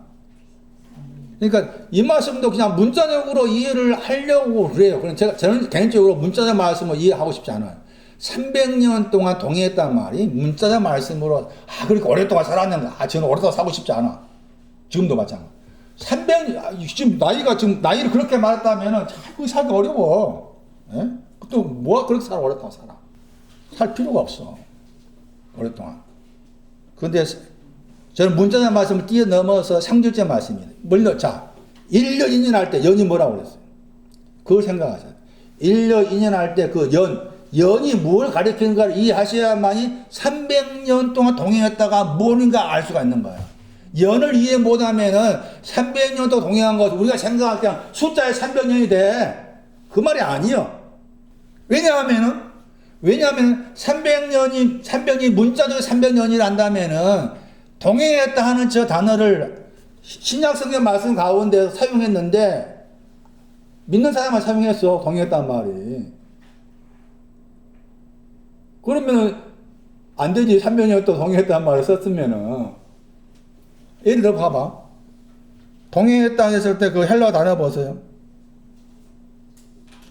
S1: 그러니까 이 말씀도 그냥 문자적으로 이해를 하려고 그래요. 저는 개인적으로 문자적 말씀을 이해하고 싶지 않아요. 300년 동안 동행했단 말이 문자적 말씀으로 그렇게 오랫동안 살았는가? 저는 오랫동안 살고 싶지 않아. 지금도 마찬가지. 지금 나이를 그렇게 말했다면은 자꾸 살기 어려워. 예? 또 뭐가 그렇게 오랫동안 살아? 살 필요가 없어. 오랫동안. 그런데 저는 문자적 말씀을 뛰어넘어서 상징적 말씀이에요. 자, 1년 2년 할 때 연이 뭐라고 그랬어요? 그걸 생각하세요. 1년 2년 할 때 그 연이 뭘 가리키는가를 이해하셔야만이 300년 동안 동행했다가 뭔가 알 수가 있는 거예요. 연을 이해 못하면은 300년 동안 동행한 것 우리가 생각할 그냥 숫자에 300년이 돼. 그 말이 아니요. 왜냐하면 300년이 문자적으로 300년이 난다면은 동행했다 하는 저 단어를 신약성경 말씀 가운데 사용했는데 믿는 사람만 사용했어. 동행했단 말이. 그러면은 안 되지. 300년 또 동행했단 말을 썼으면은. 예를 들어 봐봐. 동행했다 했을 때 그 헬라 단어 보세요.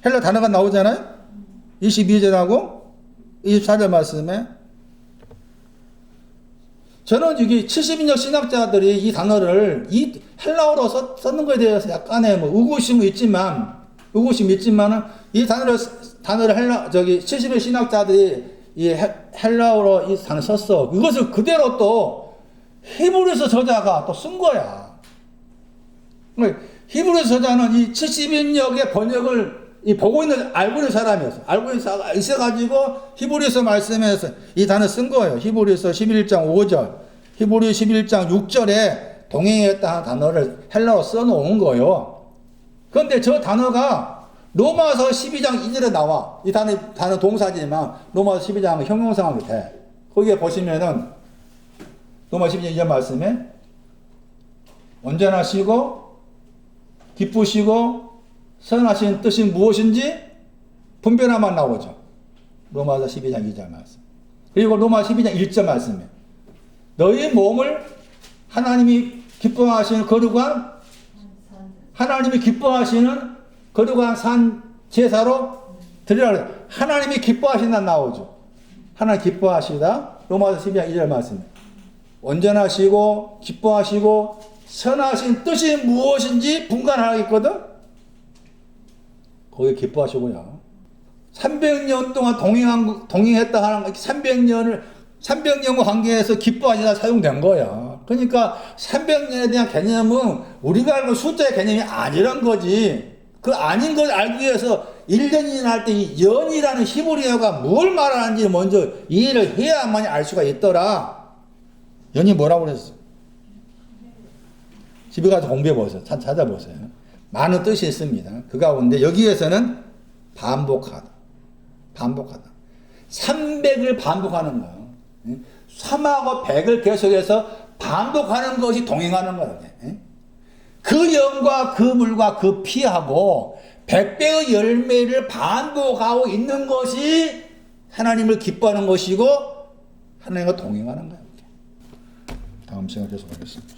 S1: 헬라 단어가 나오잖아요. 22절하고 24절 말씀에 저는 여기 70인역 신학자들이 이 단어를 이 헬라어로 썼는 것에 대해서 약간의 의구심이 있지만은 이 단어를 70인 신학자들이 이 헬라어로 이 단어 썼어. 이것을 그대로 또 히브리서 저자가 또 쓴 거야. 히브리서 저자는 이 70인역의 번역을 알고 있는 사람이었어. 알고 있어가지고 히브리서 말씀에서 이 단어 쓴 거예요. 히브리서 11장 5절, 히브리 11장 6절에 동행했다 하는 단어를 헬라어로 써놓은 거예요. 그런데 저 단어가 로마서 12장 2절에 나와. 이 단어 동사지만 로마서 12장은 형용사가 돼. 거기에 보시면은 로마서 12장 2절 말씀에 온전하시고 기쁘시고 선하신 뜻이 무엇인지 분별하만 나오죠. 로마서 12장 2절 말씀. 그리고 로마서 12장 1절 말씀에 너희 몸을 하나님이 기뻐하시는 거룩한 산 제사로 드리라. 하나님이 기뻐하신다 나오죠. 하나님 기뻐하시다. 로마서 12장 2절 말씀에 온전하시고 기뻐하시고 선하신 뜻이 무엇인지 분간하겠거든. 거기에 기뻐하시고요. 300년 동안 동행했다 하는 300년과 관계해서 기뻐하시다 사용된 거야. 그러니까 300년에 대한 개념은 우리가 알고 숫자의 개념이 아니란 거지. 그 아닌 걸 알기 위해서 1년이나 할 때 이 연이라는 히브리어가 뭘 말하는지 먼저 이해를 해야만이 알 수가 있더라. 연이 뭐라고 그랬어? 집에 가서 공부해보세요. 찾아보세요. 많은 뜻이 있습니다. 그 가운데 여기에서는 반복하다. 300을 반복하는 거예요. 3하고 100을 계속해서 반복하는 것이 동행하는 거예요. 그 영과 그 물과 그 피하고 100배의 열매를 반복하고 있는 것이 하나님을 기뻐하는 것이고 하나님과 동행하는 거예요. 다음 시간에 계속하겠습니다.